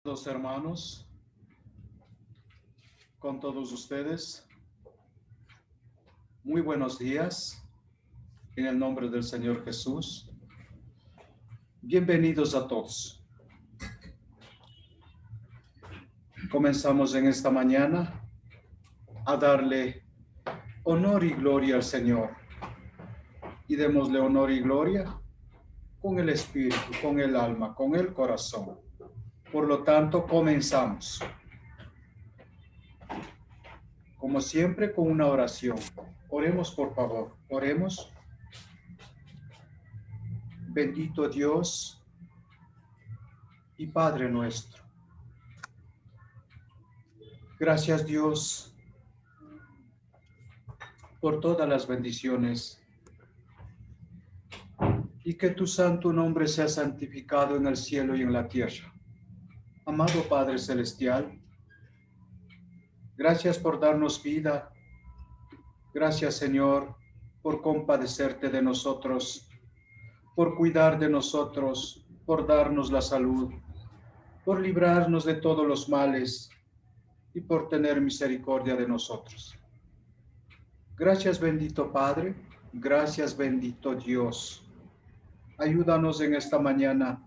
Los hermanos, con todos ustedes, muy buenos días, en el nombre del Señor Jesús. Bienvenidos a todos. Comenzamos en esta mañana a darle honor y gloria al Señor. Y démosle honor y gloria con el espíritu, con el alma, con el corazón. Por lo tanto, comenzamos. Como siempre, con una oración. Oremos, por favor. Oremos. Bendito Dios y Padre nuestro. Gracias, Dios, por todas las bendiciones y que tu santo nombre sea santificado en el cielo y en la tierra. Amado Padre Celestial, gracias por darnos vida. Gracias, Señor, por compadecerte de nosotros, por cuidar de nosotros, por darnos la salud, por librarnos de todos los males y por tener misericordia de nosotros. Gracias, bendito Padre. Gracias, bendito Dios. Ayúdanos en esta mañana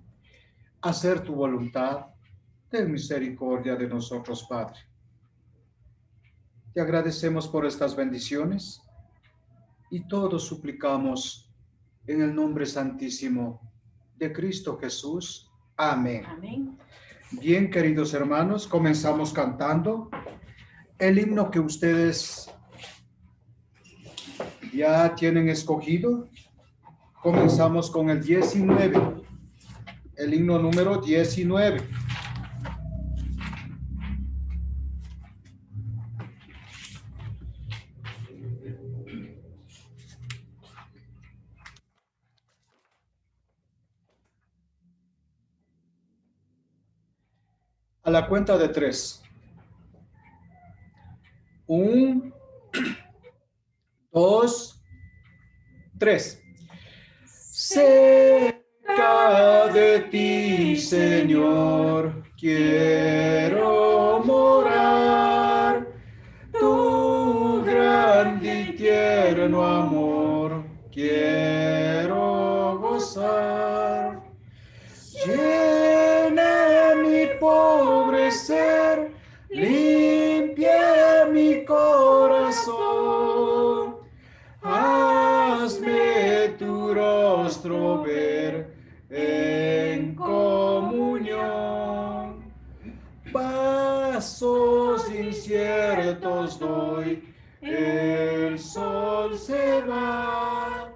a hacer tu voluntad. Ten misericordia de nosotros, Padre. Te agradecemos por estas bendiciones y todos suplicamos en el nombre santísimo de Cristo Jesús. Amén. Amén. Bien, queridos hermanos, comenzamos cantando el himno que ustedes ya tienen escogido. Comenzamos con el 19, el himno número 19. A la cuenta de 3. 1, 2, 3. Cerca de ti, Señor, quiero morar. Tu grande y tierno amor quiero gozar. Llena mi pobre ser, limpia mi corazón. Hazme tu rostro ver en comunión. Pasos inciertos doy, el sol se va,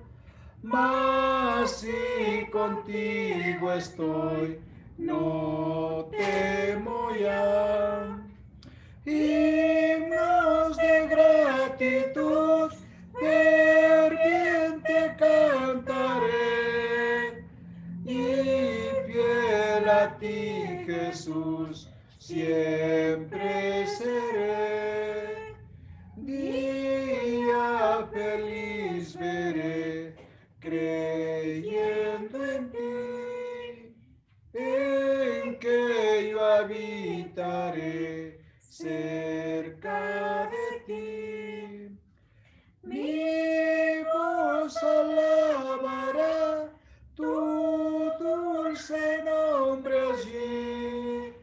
mas si contigo estoy, no temo ya. Himnos de gratitud, ferviente cantaré, y fiel a ti, Jesús, siempre seré. Día feliz veré, creyendo en ti, en que yo habitaré cerca de ti. Mi voz alabará tu dulce nombre allí,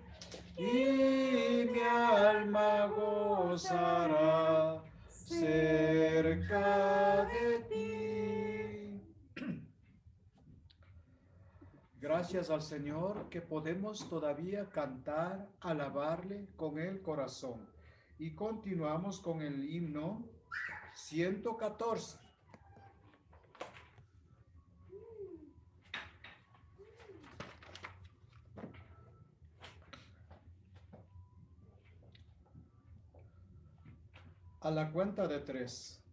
y mi alma gozará cerca de ti. Gracias al Señor que podemos todavía cantar, alabarle con el corazón. Y continuamos con el himno 114. A la cuenta de 3.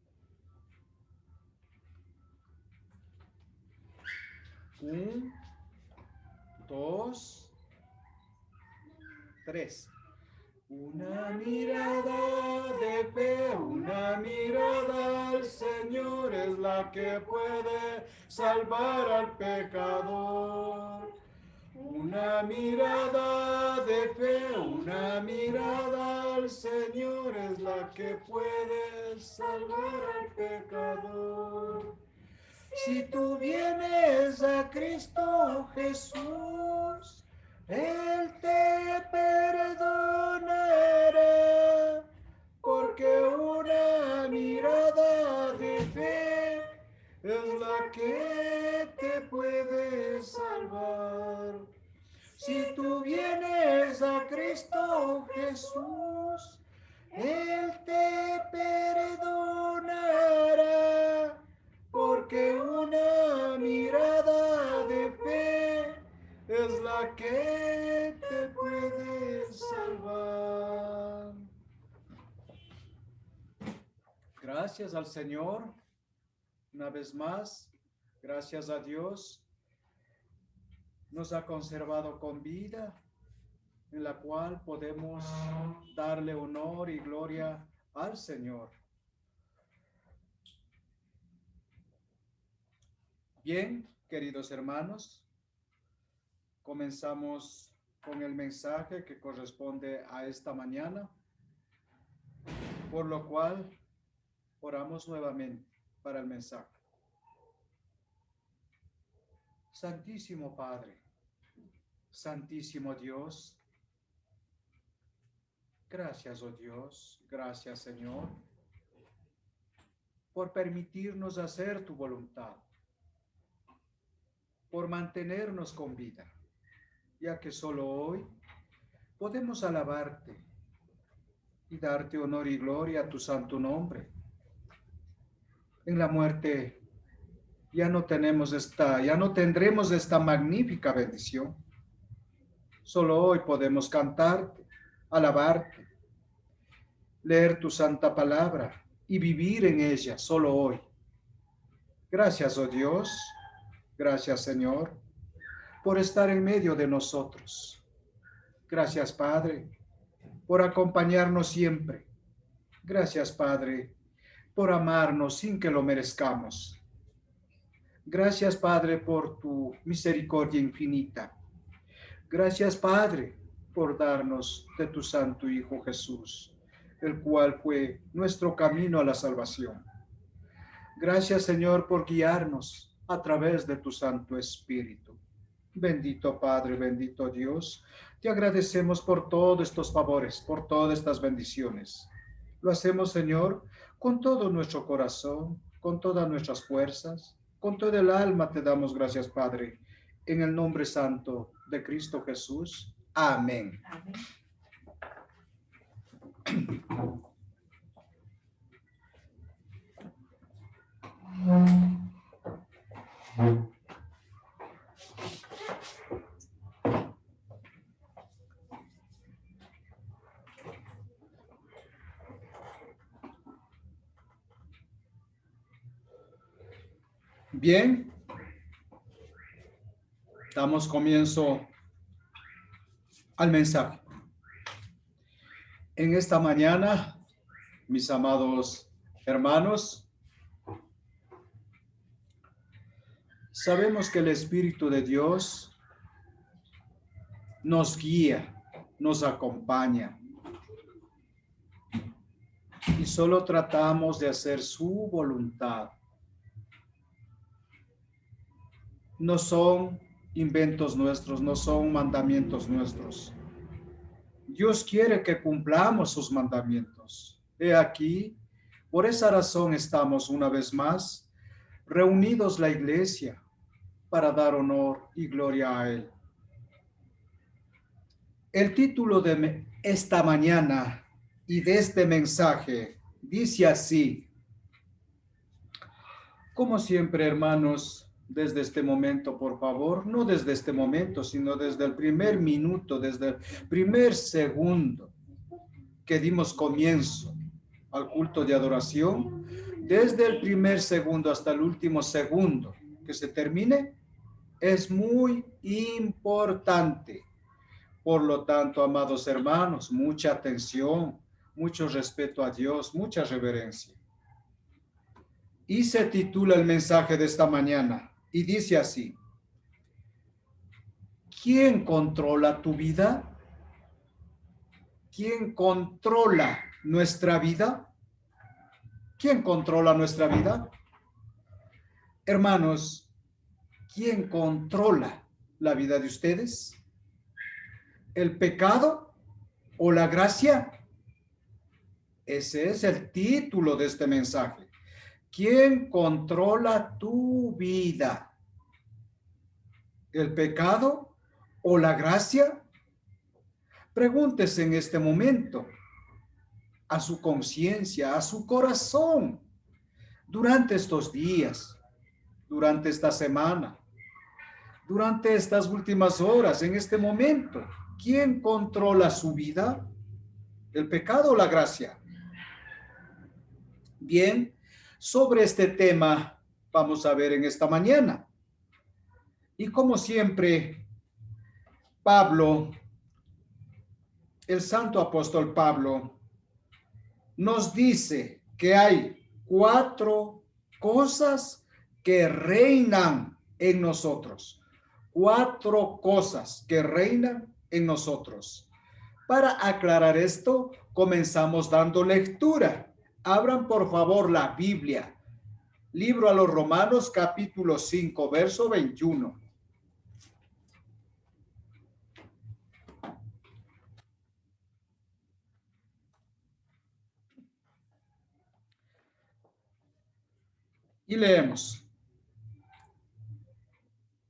1, 2, 3. Una mirada de fe, una mirada al Señor es la que puede salvar al pecador. Una mirada de fe, una mirada al Señor es la que puede salvar al pecador. Si tú vienes a Cristo Jesús, Él te perdonará, porque una mirada de fe es la que te puede salvar. Si tú vienes a Cristo Jesús, Él te perdonará, porque una mirada de fe es la que te puede salvar. Gracias al Señor, una vez más, gracias a Dios, nos ha conservado con vida, en la cual podemos darle honor y gloria al Señor. Bien, queridos hermanos, comenzamos con el mensaje que corresponde a esta mañana, por lo cual oramos nuevamente para el mensaje. Santísimo Padre, Santísimo Dios, gracias, oh Dios, gracias, Señor, por permitirnos hacer tu voluntad, por mantenernos con vida, ya que solo hoy podemos alabarte y darte honor y gloria a tu santo nombre. En la muerte ya no tendremos esta magnífica bendición. Solo hoy podemos cantarte, alabarte, leer tu santa palabra y vivir en ella solo hoy. Gracias, oh Dios, gracias, Señor, por estar en medio de nosotros. Gracias, Padre, por acompañarnos siempre. Gracias, Padre, por amarnos sin que lo merezcamos. Gracias, Padre, por tu misericordia infinita. Gracias, Padre, por darnos de tu Santo Hijo Jesús, el cual fue nuestro camino a la salvación. Gracias, Señor, por guiarnos a través de tu Santo Espíritu. Bendito Padre, bendito Dios, te agradecemos por todos estos favores, por todas estas bendiciones. Lo hacemos, Señor, con todo nuestro corazón, con todas nuestras fuerzas, con todo el alma te damos gracias, Padre, en el nombre santo de Cristo Jesús. Amén. Bien, damos comienzo al mensaje. En esta mañana, mis amados hermanos, sabemos que el Espíritu de Dios nos guía, nos acompaña. Y solo tratamos de hacer su voluntad. No son inventos nuestros, no son mandamientos nuestros. Dios quiere que cumplamos sus mandamientos. He aquí, por esa razón estamos una vez más reunidos la iglesia para dar honor y gloria a Él. El título de esta mañana y de este mensaje dice así: como siempre, hermanos, desde este momento, por favor, no desde este momento, sino desde el primer minuto, desde el primer segundo que dimos comienzo al culto de adoración, desde el primer segundo hasta el último segundo que se termine, es muy importante. Por lo tanto, amados hermanos, mucha atención, mucho respeto a Dios, mucha reverencia. Y se titula el mensaje de esta mañana y dice así: ¿quién controla tu vida? ¿Quién controla nuestra vida? ¿Quién controla nuestra vida? Hermanos, ¿quién controla la vida de ustedes? ¿El pecado o la gracia? Ese es el título de este mensaje. ¿Quién controla tu vida? ¿El pecado o la gracia? Pregúntese en este momento a su conciencia, a su corazón, durante estos días, durante esta semana, durante estas últimas horas, en este momento. ¿Quién controla su vida? ¿El pecado o la gracia? Bien, sobre este tema vamos a ver en esta mañana. Y como siempre, Pablo, el santo apóstol Pablo, nos dice que hay 4 cosas que reinan en nosotros. 4 cosas que reinan en nosotros. Para aclarar esto, comenzamos dando lectura. Abran por favor la Biblia. Libro a los Romanos, capítulo 5, verso 21. Y leemos.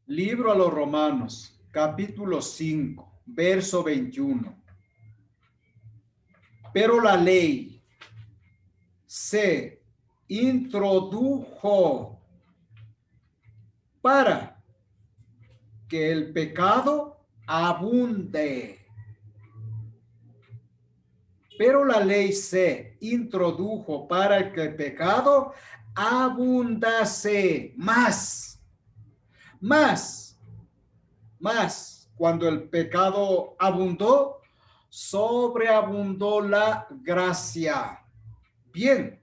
Libro a los Romanos, capítulo 5, verso 21. Pero la ley se introdujo para que el pecado abunde. Pero la ley se introdujo para que el pecado abundase más. Cuando el pecado abundó, sobreabundó la gracia. Bien.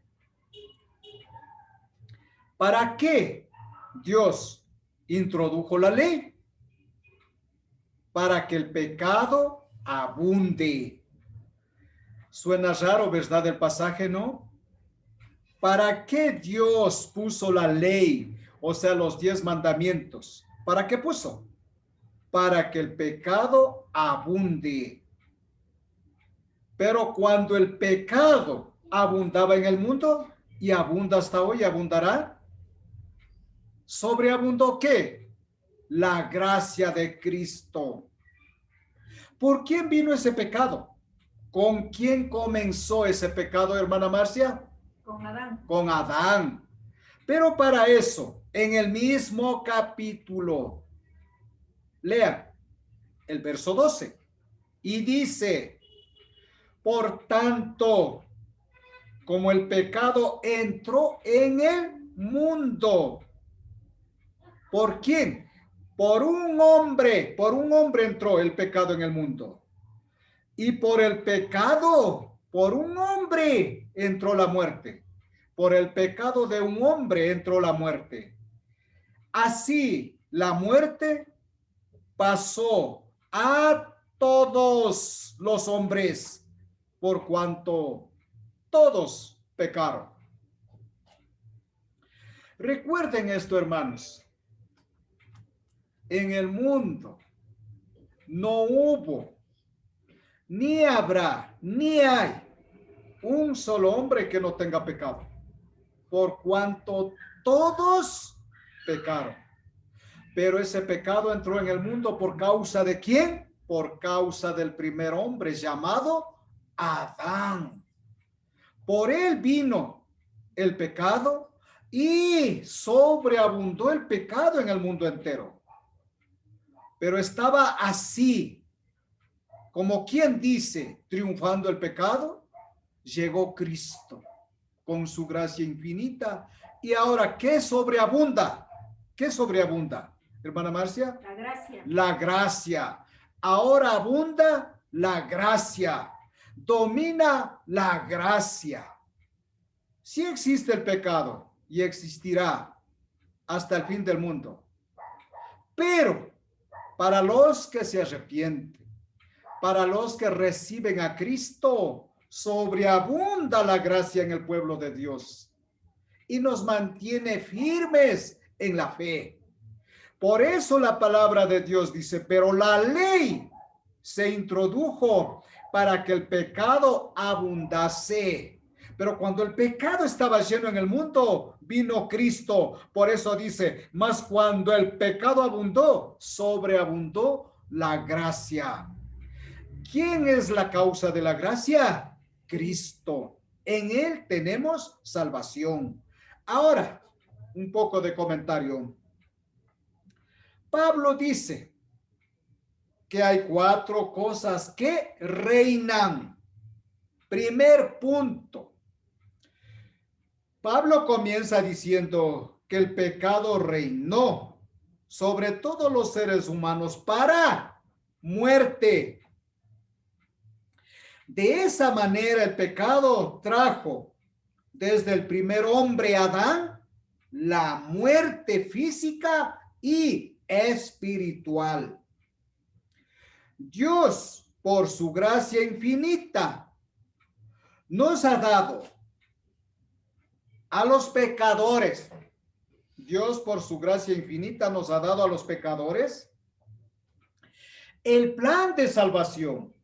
¿Para qué Dios introdujo la ley? Para que el pecado abunde. Suena raro, ¿verdad? El pasaje, ¿no? ¿Para qué Dios puso la ley? O sea, los 10 mandamientos. ¿Para qué puso? Para que el pecado abunde. Pero cuando el pecado abundaba en el mundo, y abunda hasta hoy, abundará, ¿sobreabundó qué? La gracia de Cristo. ¿Por quién vino ese pecado? ¿Con quién comenzó ese pecado, hermana Marcia? Con Adán. Con Adán. Pero para eso, en el mismo capítulo, lea el verso 12. Y dice, por tanto, como el pecado entró en el mundo. ¿Por quién? Por un hombre entró el pecado en el mundo. Y por el pecado, por un hombre entró la muerte. Por el pecado de un hombre entró la muerte. Así, la muerte pasó a todos los hombres, por cuanto todos pecaron. Recuerden esto, hermanos. En el mundo no hubo, ni habrá, ni hay un solo hombre que no tenga pecado, por cuanto todos pecaron. Pero ese pecado entró en el mundo ¿por causa de quién? Por causa del primer hombre llamado Adán. Por él vino el pecado y sobreabundó el pecado en el mundo entero. Pero estaba así, como quien dice, triunfando el pecado, llegó Cristo con su gracia infinita. Y ahora, ¿qué sobreabunda? ¿Qué sobreabunda, hermana Marcia? La gracia. La gracia. Ahora abunda la gracia. Domina la gracia. Sí existe el pecado y existirá hasta el fin del mundo. Pero para los que se arrepienten, para los que reciben a Cristo, sobreabunda la gracia en el pueblo de Dios y nos mantiene firmes en la fe. Por eso la palabra de Dios dice, pero la ley se introdujo para que el pecado abundase. Pero cuando el pecado estaba lleno en el mundo, vino Cristo. Por eso dice, mas cuando el pecado abundó, sobreabundó la gracia. ¿Quién es la causa de la gracia? Cristo. En Él tenemos salvación. Ahora, un poco de comentario. Pablo dice que hay 4 cosas que reinan. Primer punto. Pablo comienza diciendo que el pecado reinó sobre todos los seres humanos para muerte. De esa manera el pecado trajo desde el primer hombre Adán la muerte física y espiritual. Dios, por su gracia infinita, nos ha dado a los pecadores. Dios, por su gracia infinita, nos ha dado a los pecadores el plan de salvación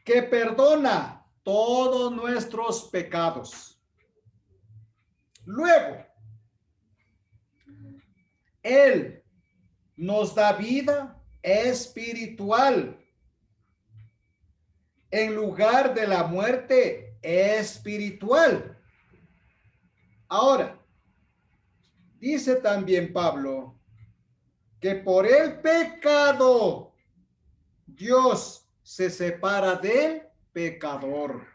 que perdona todos nuestros pecados. Luego, Él nos da vida espiritual en lugar de la muerte espiritual. Ahora, dice también Pablo que por el pecado Dios se separa del pecador.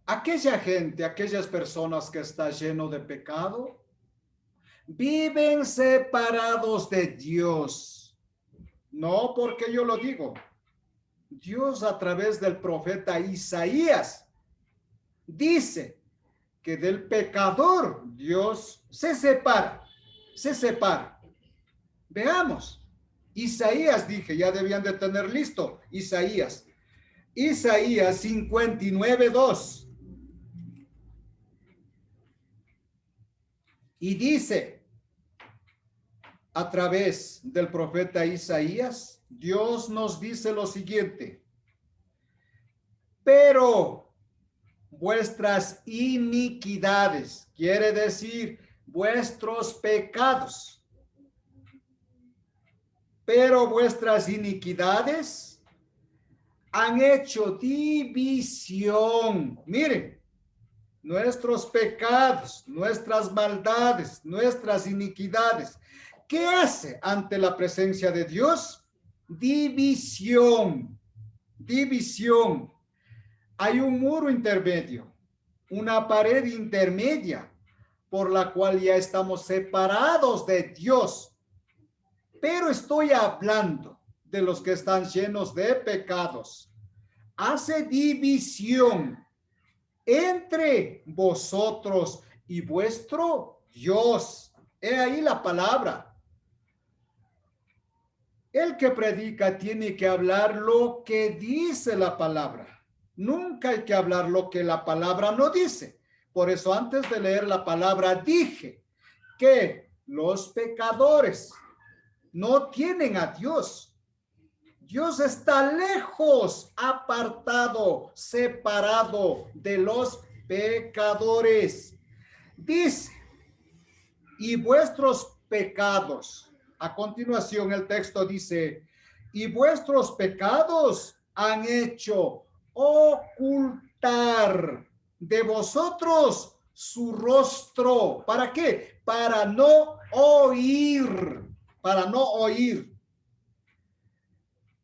Aquella gente, aquellas personas que están llenos de pecado, viven separados de Dios. No porque yo lo digo. Dios a través del profeta Isaías dice que del pecador Dios se separa, se separa. Veamos. Isaías, dije, ya debían de tener listo. Isaías 59:2. Y dice, a través del profeta Isaías, Dios nos dice lo siguiente: pero vuestras iniquidades, quiere decir vuestros pecados, pero vuestras iniquidades han hecho división. Miren, nuestros pecados, nuestras maldades, nuestras iniquidades, ¿qué hace ante la presencia de Dios? División, división. Hay un muro intermedio, una pared intermedia por la cual ya estamos separados de Dios. Pero estoy hablando de los que están llenos de pecados. Hace división entre vosotros y vuestro Dios. He ahí la palabra. El que predica tiene que hablar lo que dice la palabra. Nunca hay que hablar lo que la palabra no dice. Por eso antes de leer la palabra dije que los pecadores no tienen a Dios. Dios está lejos, apartado, separado de los pecadores. Dice, y vuestros pecados. A continuación el texto dice, y vuestros pecados han hecho ocultar de vosotros su rostro. ¿Para qué? Para no oír, para no oír.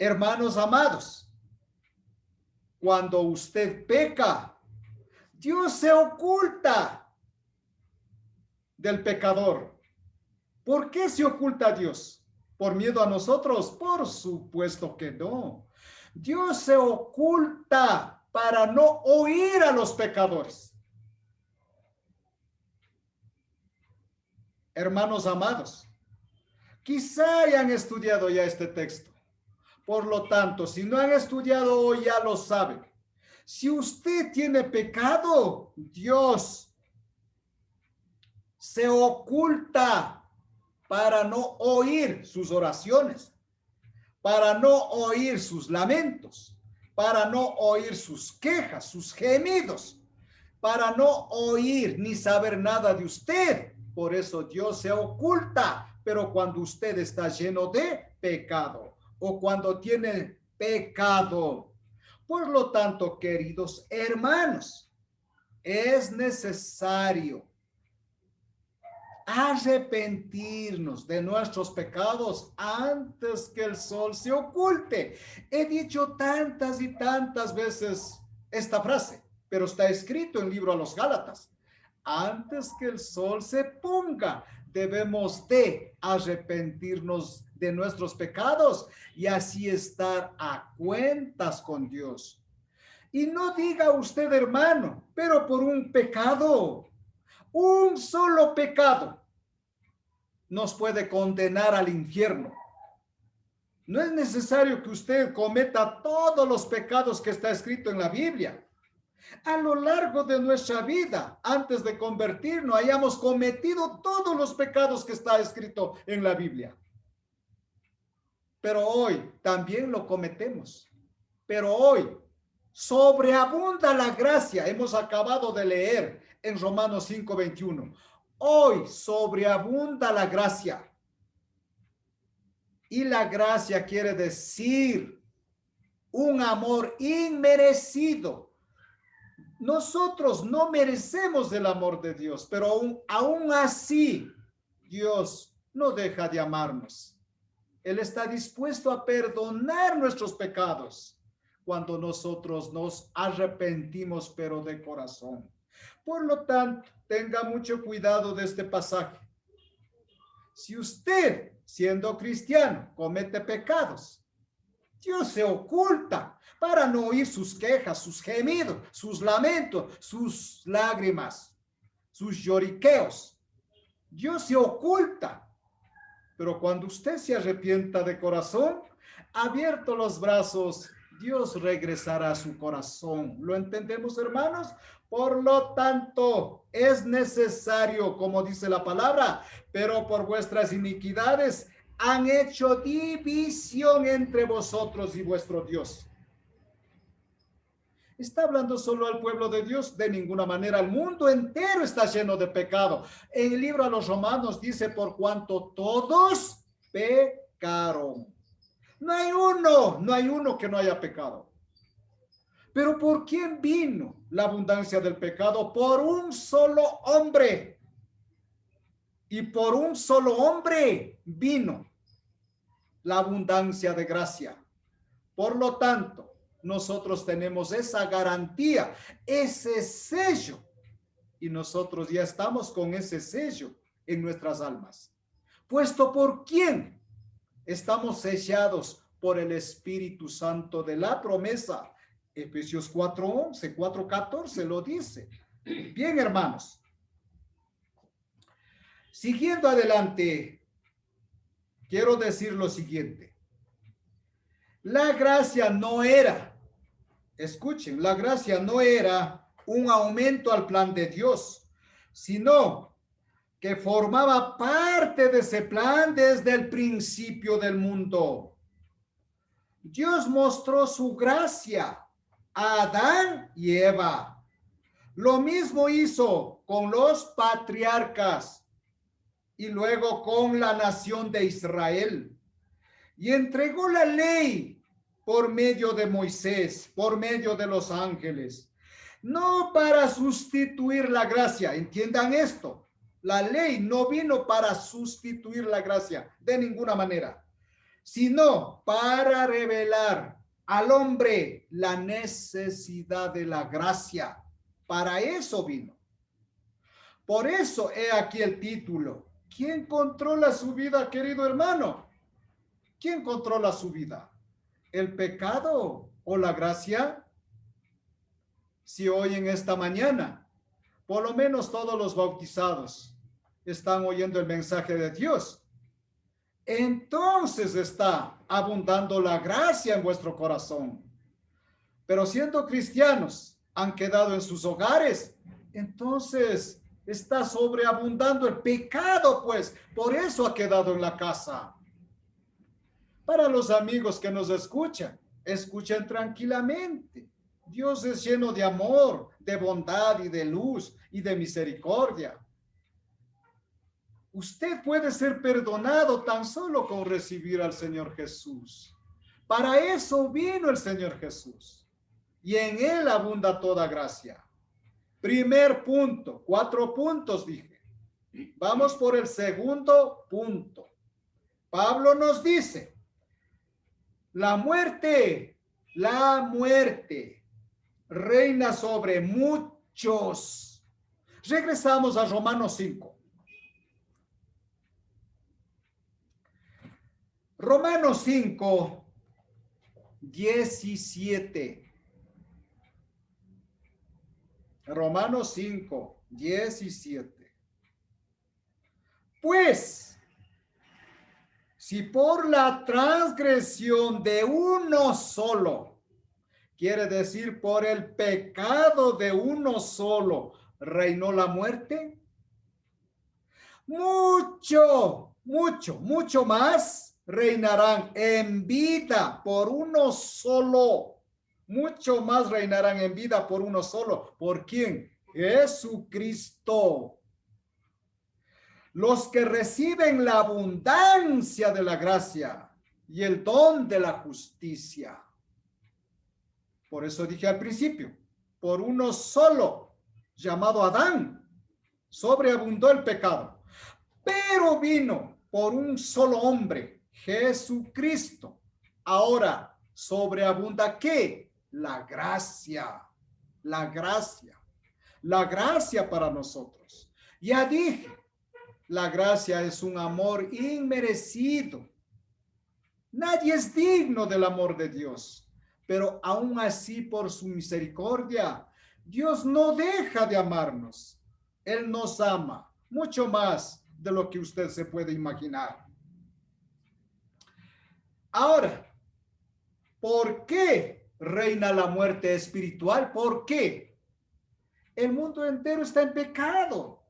Hermanos amados, cuando usted peca, Dios se oculta del pecador. ¿Por qué se oculta Dios? ¿Por miedo a nosotros? Por supuesto que no. Dios se oculta para no oír a los pecadores. Hermanos amados, Quizá hayan estudiado ya este texto. Por lo tanto, si no han estudiado hoy, ya lo saben. Si usted tiene pecado, Dios se oculta para no oír sus oraciones, para no oír sus lamentos, para no oír sus quejas, sus gemidos, para no oír ni saber nada de usted. Por eso Dios se oculta. Pero cuando usted está lleno de pecado o cuando tiene pecado, por lo tanto, queridos hermanos, es necesario arrepentirnos de nuestros pecados antes que el sol se oculte. He dicho tantas y tantas veces esta frase, pero está escrito en el libro a los Gálatas. Antes que el sol se ponga, debemos de arrepentirnos de nuestros pecados y así estar a cuentas con Dios. Y no diga usted, hermano, pero por un pecado, un solo pecado nos puede condenar al infierno. No es necesario que usted cometa todos los pecados que está escrito en la Biblia. A lo largo de nuestra vida, antes de convertirnos, hayamos cometido todos los pecados que está escrito en la Biblia. Pero hoy también lo cometemos. Pero hoy sobreabunda la gracia. Hemos acabado de leer en Romanos 5:21. Hoy sobreabunda la gracia. Y la gracia quiere decir un amor inmerecido. Nosotros no merecemos el amor de Dios, pero aún así Dios no deja de amarnos. Él está dispuesto a perdonar nuestros pecados cuando nosotros nos arrepentimos, pero de corazón. Por lo tanto, tenga mucho cuidado de este pasaje. Si usted, siendo cristiano, comete pecados, Dios se oculta para no oír sus quejas, sus gemidos, sus lamentos, sus lágrimas, sus lloriqueos. Dios se oculta. Pero cuando usted se arrepienta de corazón, abierto los brazos, Dios regresará a su corazón. ¿Lo entendemos, hermanos? Por lo tanto, es necesario, como dice la palabra, pero por vuestras iniquidades han hecho división entre vosotros y vuestro Dios. ¿Está hablando solo al pueblo de Dios? De ninguna manera. El mundo entero está lleno de pecado. En el libro a los Romanos dice, por cuanto todos pecaron. No hay uno que no haya pecado. Pero ¿por quién vino la abundancia del pecado? Por un solo hombre. Y por un solo hombre vino la abundancia de gracia. Por lo tanto, nosotros tenemos esa garantía, ese sello, y nosotros ya estamos con ese sello en nuestras almas. ¿Puesto por quién? Estamos sellados por el Espíritu Santo de la promesa. Efesios 4:11, 4:14 lo dice. Bien, hermanos. Siguiendo adelante, quiero decir lo siguiente. La gracia no era, escuchen, la gracia no era un aumento al plan de Dios, sino que formaba parte de ese plan desde el principio del mundo. Dios mostró su gracia a Adán y Eva. Lo mismo hizo con los patriarcas y luego con la nación de Israel. Y entregó la ley por medio de Moisés, por medio de los ángeles. No para sustituir la gracia, entiendan esto. La ley no vino para sustituir la gracia de ninguna manera, sino para revelar al hombre la necesidad de la gracia. Para eso vino. Por eso he aquí el título. ¿Quién controla su vida, querido hermano? ¿Quién controla su vida? ¿El pecado o la gracia? Si hoy en esta mañana, por lo menos todos los bautizados están oyendo el mensaje de Dios, entonces está abundando la gracia en vuestro corazón. Pero siendo cristianos, han quedado en sus hogares, entonces está sobreabundando el pecado, pues por eso ha quedado en la casa. Para los amigos que nos escuchan, escuchen tranquilamente. Dios es lleno de amor, de bondad y de luz y de misericordia. Usted puede ser perdonado tan solo con recibir al Señor Jesús. Para eso vino el Señor Jesús. Y en Él abunda toda gracia. Primer punto, 4 puntos dije. Vamos por el segundo punto. Pablo nos dice, la muerte reina sobre muchos. Regresamos a Romanos 5. Romanos 5, 17. Romanos 5, 17. Pues, si por la transgresión de uno solo, quiere decir por el pecado de uno solo, reinó la muerte, mucho más reinarán en vida por uno solo. Mucho más reinarán en vida por uno solo. ¿Por quién? Jesucristo. Los que reciben la abundancia de la gracia y el don de la justicia. Por eso dije al principio, por uno solo, llamado Adán, sobreabundó el pecado. Pero vino por un solo hombre, Jesucristo. Ahora, sobreabunda ¿qué? La gracia para nosotros. Ya dije, la gracia es un amor inmerecido. Nadie es digno del amor de Dios, pero aún así por su misericordia, Dios no deja de amarnos. Él nos ama mucho más de lo que usted se puede imaginar. Ahora, ¿por qué reina la muerte espiritual? ¿Por qué? El mundo entero está en pecado.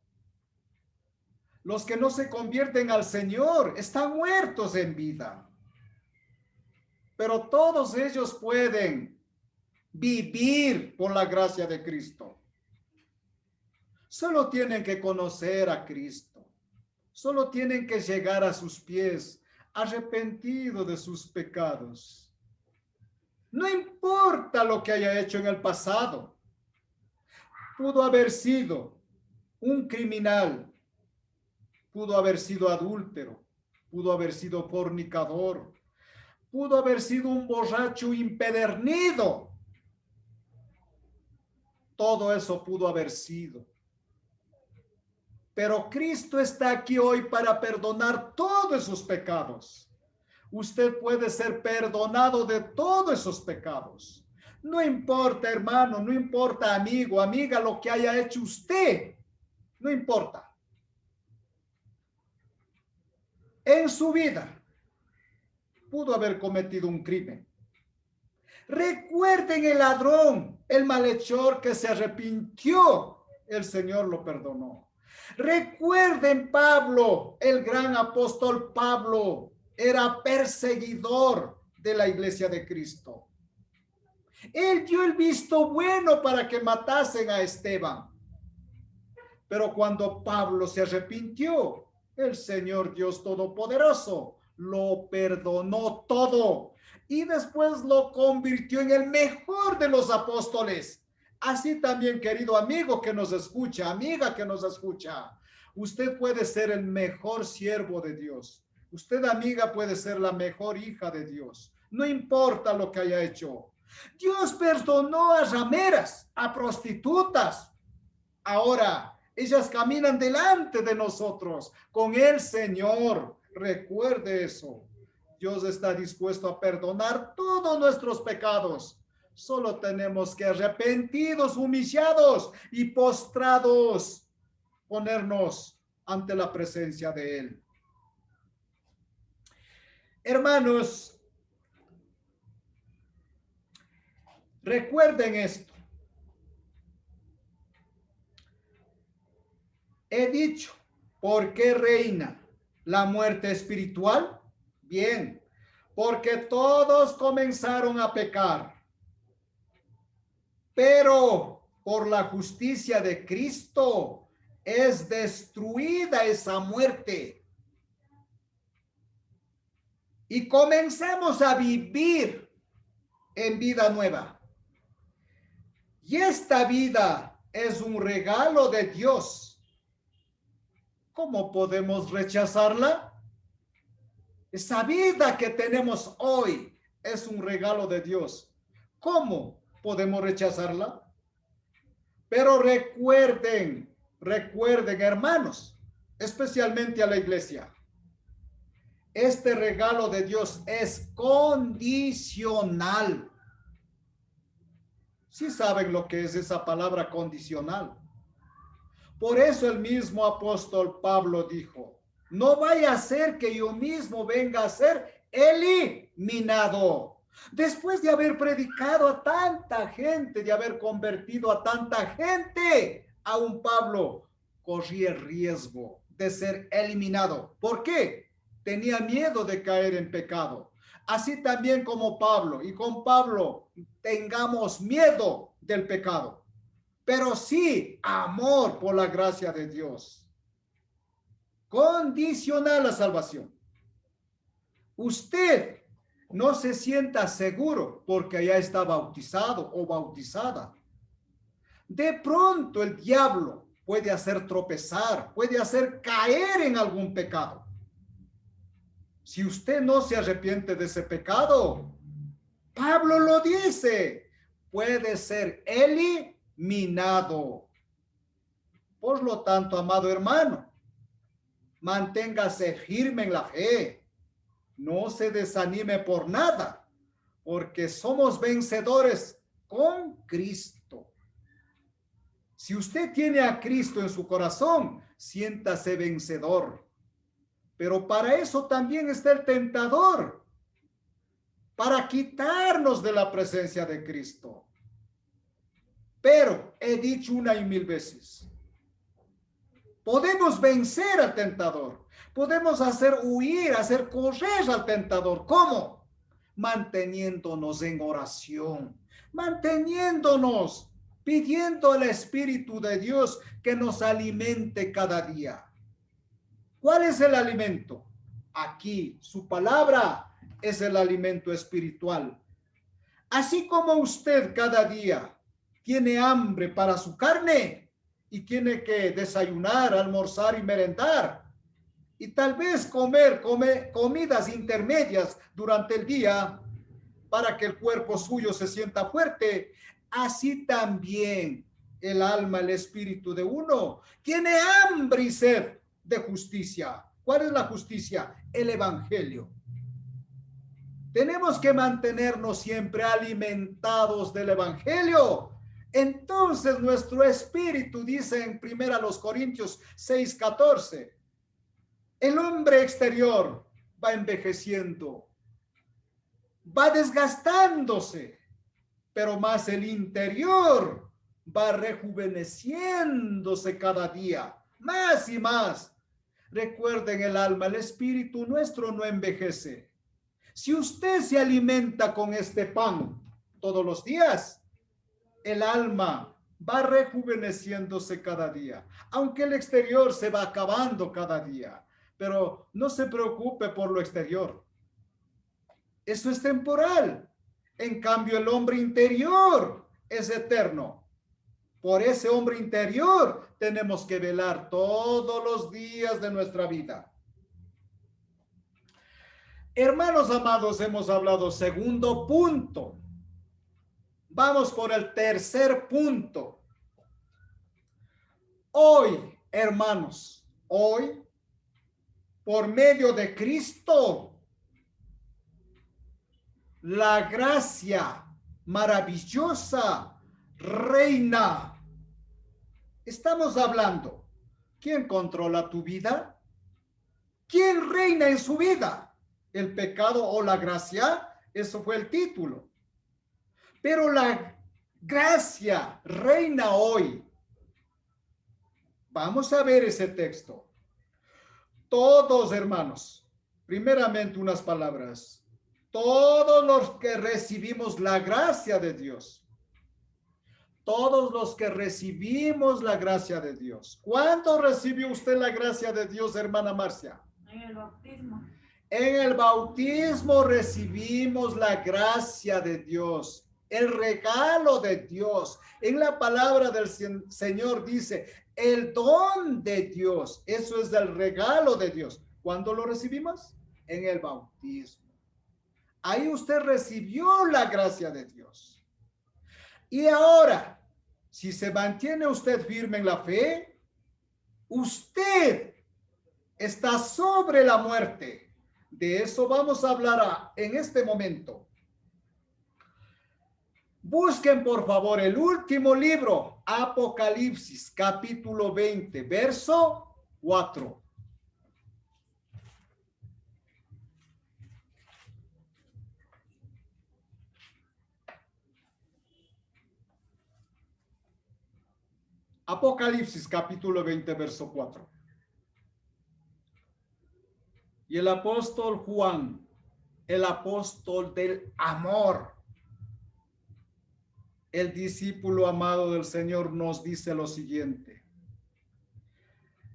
Los que no se convierten al Señor están muertos en vida. Pero todos ellos pueden vivir por la gracia de Cristo. Solo tienen que conocer a Cristo. Solo tienen que llegar a sus pies arrepentidos de sus pecados. No importa lo que haya hecho en el pasado. Pudo haber sido un criminal, pudo haber sido adúltero, pudo haber sido fornicador, pudo haber sido un borracho impedernido. Todo eso pudo haber sido. Pero Cristo está aquí hoy para perdonar todos esos pecados. Usted puede ser perdonado de todos esos pecados. No importa, hermano, no importa, amigo, amiga, lo que haya hecho usted. No importa. En su vida pudo haber cometido un crimen. Recuerden el ladrón, el malhechor que se arrepintió. El Señor lo perdonó. Recuerden Pablo, el gran apóstol Pablo, era perseguidor de la iglesia de Cristo. Él dio el visto bueno para que matasen a Esteban. Pero cuando Pablo se arrepintió, el Señor Dios Todopoderoso lo perdonó todo y después lo convirtió en el mejor de los apóstoles. Así también, querido amigo que nos escucha, amiga que nos escucha, usted puede ser el mejor siervo de Dios. Usted, amiga, puede ser la mejor hija de Dios. No importa lo que haya hecho. Dios perdonó a rameras, a prostitutas. Ahora, ellas caminan delante de nosotros con el Señor. Recuerde eso. Dios está dispuesto a perdonar todos nuestros pecados. Solo tenemos que arrepentidos, humillados y postrados ponernos ante la presencia de Él. Hermanos, recuerden esto. He dicho, ¿por qué reina la muerte espiritual? Bien, porque todos comenzaron a pecar, pero por la justicia de Cristo es destruida esa muerte. Y comenzamos a vivir en vida nueva. Y esta vida es un regalo de Dios. ¿Cómo podemos rechazarla? Esa vida que tenemos hoy es un regalo de Dios. ¿Cómo podemos rechazarla? Pero recuerden, hermanos, especialmente a la iglesia. Este regalo de Dios es condicional. Sí saben lo que es esa palabra condicional. Por eso el mismo apóstol Pablo dijo, no vaya a ser que yo mismo venga a ser eliminado. Después de haber predicado a tanta gente, de haber convertido a tanta gente, aún Pablo corría el riesgo de ser eliminado. ¿Por qué? Tenía miedo de caer en pecado. Así también como Pablo, y con Pablo tengamos miedo del pecado, pero sí amor por la gracia de Dios. Condicional la salvación. Usted no se sienta seguro porque ya está bautizado o bautizada. De pronto el diablo puede hacer tropezar, puede hacer caer en algún pecado. Si usted no se arrepiente de ese pecado, Pablo lo dice, puede ser eliminado. Por lo tanto, amado hermano, manténgase firme en la fe. No se desanime por nada, porque somos vencedores con Cristo. Si usted tiene a Cristo en su corazón, siéntase vencedor. Pero para eso también está el tentador, para quitarnos de la presencia de Cristo. Pero he dicho una y mil veces, podemos vencer al tentador, podemos hacer huir, hacer correr al tentador. ¿Cómo? Manteniéndonos en oración, manteniéndonos, pidiendo al Espíritu de Dios que nos alimente cada día. ¿Cuál es el alimento? Aquí, su palabra es el alimento espiritual. Así como usted cada día tiene hambre para su carne y tiene que desayunar, almorzar y merendar, y tal vez comer comidas intermedias durante el día para que el cuerpo suyo se sienta fuerte, así también el alma, el espíritu de uno tiene hambre y sed de justicia. ¿Cuál es la justicia? El evangelio. Tenemos que mantenernos siempre alimentados del evangelio. Entonces nuestro espíritu, dice en 1 Corintios 6:14, el hombre exterior va envejeciendo, va desgastándose, pero más el interior va rejuveneciéndose cada día, más y más. Recuerden, el alma, el espíritu nuestro no envejece. Si usted se alimenta con este pan todos los días, el alma va rejuveneciéndose cada día, aunque el exterior se va acabando cada día. Pero no se preocupe por lo exterior. Eso es temporal. En cambio, el hombre interior es eterno. Por ese hombre interior tenemos que velar todos los días de nuestra vida. Hermanos amados, hemos hablado segundo punto. Vamos por el tercer punto. Hoy, hermanos, hoy, por medio de Cristo, la gracia maravillosa reina. Estamos hablando, ¿quién controla tu vida? ¿Quién reina en su vida? el pecado o la gracia, eso fue el título. Pero la gracia reina hoy. Vamos a ver ese texto. Todos, hermanos, primeramente unas palabras. Todos los que recibimos la gracia de Dios. Todos los que recibimos la gracia de Dios. ¿Cuándo recibió usted la gracia de Dios, hermana Marcia? En el bautismo. En el bautismo recibimos la gracia de Dios, el regalo de Dios. En la palabra del Señor dice, el don de Dios. Eso es el regalo de Dios. ¿Cuándo lo recibimos? En el bautismo. Ahí usted recibió la gracia de Dios. Y ahora, si se mantiene usted firme en la fe, usted está sobre la muerte. De eso vamos a hablar en este momento. Busquen por favor el último libro, Apocalipsis, capítulo 20, verso 4. Apocalipsis, capítulo 20, verso 4. Y el apóstol Juan, el apóstol del amor, el discípulo amado del Señor, nos dice lo siguiente.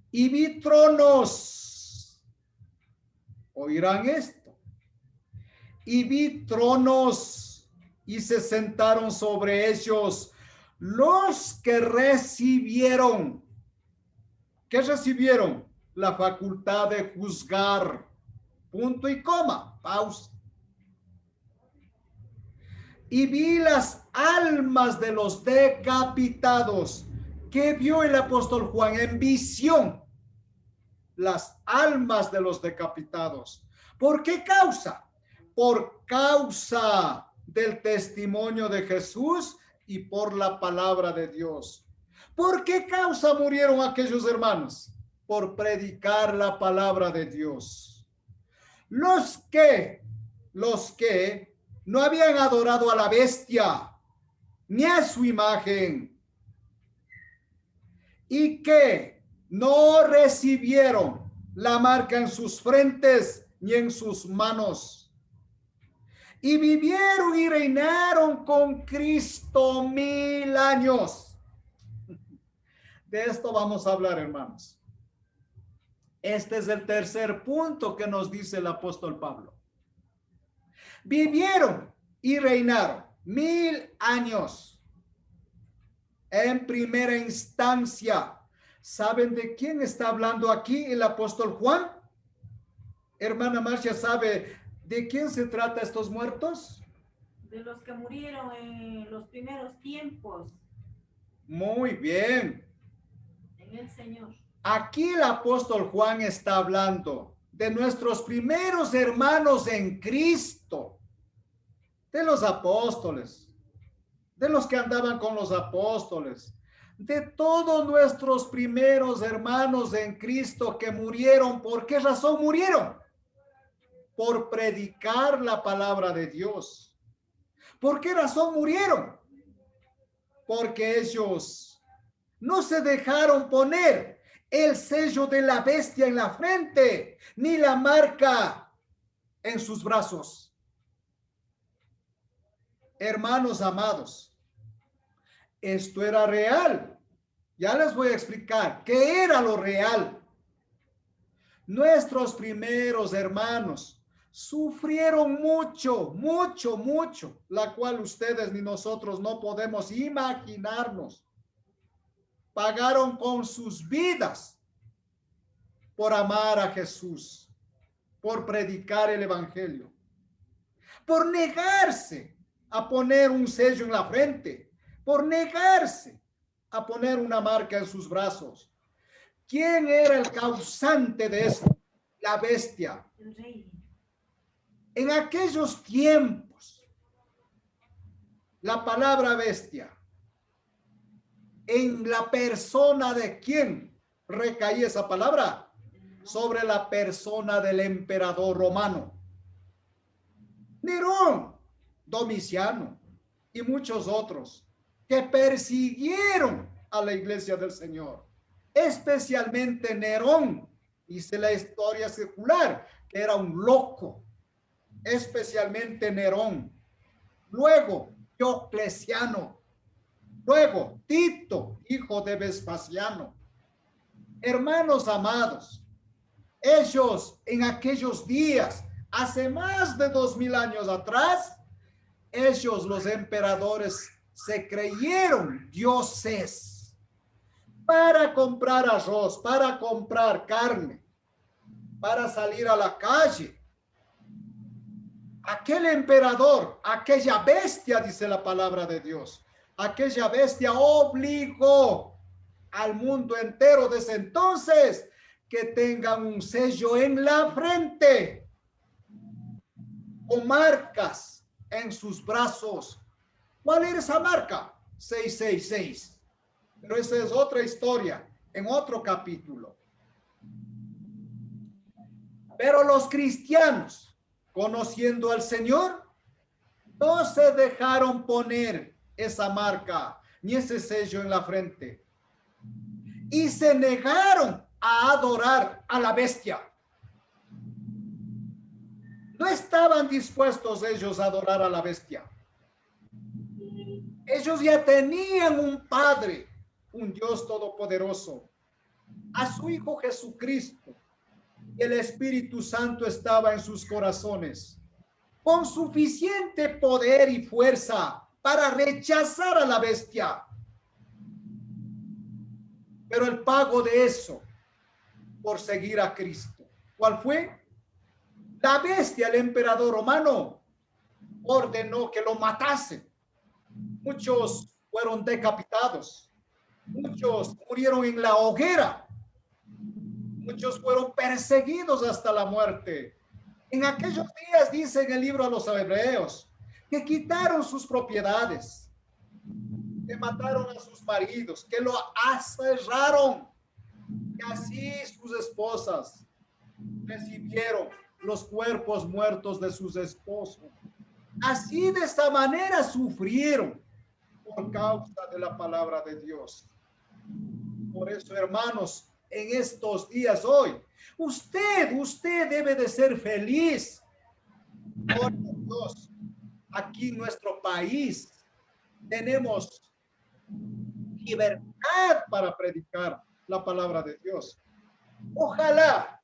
Y vi tronos, oirán esto, y vi tronos y se sentaron sobre ellos los que recibieron. ¿Qué recibieron? La facultad de juzgar. Punto y coma. Pausa. Y vi las almas de los decapitados. ¿Qué vio el apóstol Juan en visión? Las almas de los decapitados. ¿Por qué causa? Por causa del testimonio de Jesús y por la palabra de Dios. ¿Por qué causa murieron aquellos hermanos? Por predicar la palabra de Dios. Los que no habían adorado a la bestia ni a su imagen y que no recibieron la marca en sus frentes ni en sus manos y vivieron y reinaron con Cristo 1000 años. De esto vamos a hablar, hermanos. Este es el tercer punto que nos dice el apóstol Pablo. Vivieron y reinaron 1000 años. En primera instancia, ¿saben de quién está hablando aquí el apóstol Juan? Hermana Marcia, ¿sabe de quién se trata estos muertos? De los que murieron en los primeros tiempos. Muy bien. En el Señor. Aquí el apóstol Juan está hablando de nuestros primeros hermanos en Cristo, de los apóstoles, de los que andaban con los apóstoles, de todos nuestros primeros hermanos en Cristo que murieron. ¿Por qué razón murieron? Por predicar la palabra de Dios. ¿Por qué razón murieron? Porque ellos no se dejaron poner el sello de la bestia en la frente, ni la marca en sus brazos. Hermanos amados, esto era real. Ya les voy a explicar qué era lo real. Nuestros primeros hermanos sufrieron mucho, la cual ustedes ni nosotros no podemos imaginarnos. Pagaron con sus vidas por amar a Jesús, por predicar el evangelio, por negarse a poner un sello en la frente, por negarse a poner una marca en sus brazos. ¿Quién era el causante de esto? La bestia. El rey. En aquellos tiempos, la palabra bestia, ¿en la persona de quién recaía esa palabra? Sobre la persona del emperador romano. Nerón, Domiciano y muchos otros que persiguieron a la iglesia del Señor, especialmente Nerón, dice la historia secular, que era un loco, especialmente Nerón. Luego, Diocleciano. Luego, Tito, hijo de Vespasiano. Hermanos amados, ellos en aquellos días, hace más de 2000 años atrás, ellos, los emperadores, se creyeron dioses para comprar arroz, para comprar carne, para salir a la calle. Aquel emperador, aquella bestia, dice la palabra de Dios, aquella bestia obligó al mundo entero desde entonces que tengan un sello en la frente o marcas en sus brazos. ¿Cuál era esa marca? 666. Pero esa es otra historia en otro capítulo. Pero los cristianos, conociendo al Señor, no se dejaron poner esa marca ni ese sello en la frente. Y se negaron a adorar a la bestia. No estaban dispuestos ellos a adorar a la bestia. Ellos ya tenían un Padre, un Dios todopoderoso, a su Hijo Jesucristo. Y el Espíritu Santo estaba en sus corazones, con suficiente poder y fuerza para rechazar a la bestia. Pero el pago de eso, por seguir a Cristo, ¿cuál fue? La bestia, el emperador romano, ordenó que lo matasen. Muchos fueron decapitados, muchos murieron en la hoguera, muchos fueron perseguidos hasta la muerte. En aquellos días, dice en el libro a los hebreos, que quitaron sus propiedades, que mataron a sus maridos, que lo aserraron, que así sus esposas recibieron los cuerpos muertos de sus esposos. Así, de esta manera, sufrieron por causa de la palabra de Dios. Por eso, hermanos, en estos días hoy, usted debe de ser feliz. Por Dios, aquí en nuestro país tenemos libertad para predicar la palabra de Dios. Ojalá,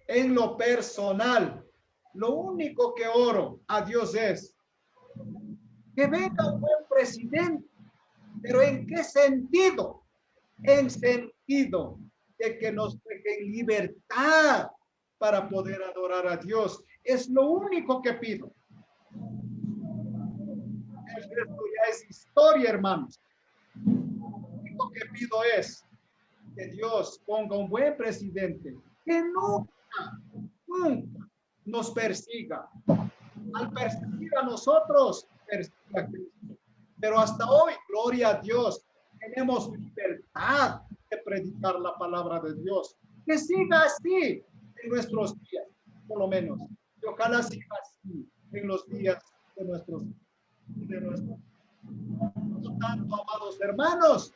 en lo personal, lo único que oro a Dios es que venga un buen presidente. ¿Pero en qué sentido? En sentido de que nos dejen libertad para poder adorar a Dios. Es lo único que pido. El resto ya es historia, hermanos. Lo único que pido es que Dios ponga un buen presidente que nunca nos persiga. Al perseguir a nosotros, persiga a Cristo. Pero hasta hoy, gloria a Dios, tenemos libertad de predicar la palabra de Dios. Que siga así en nuestros días, por lo menos. Y ojalá siga así en los días de nuestros. Por lo tanto, amados hermanos,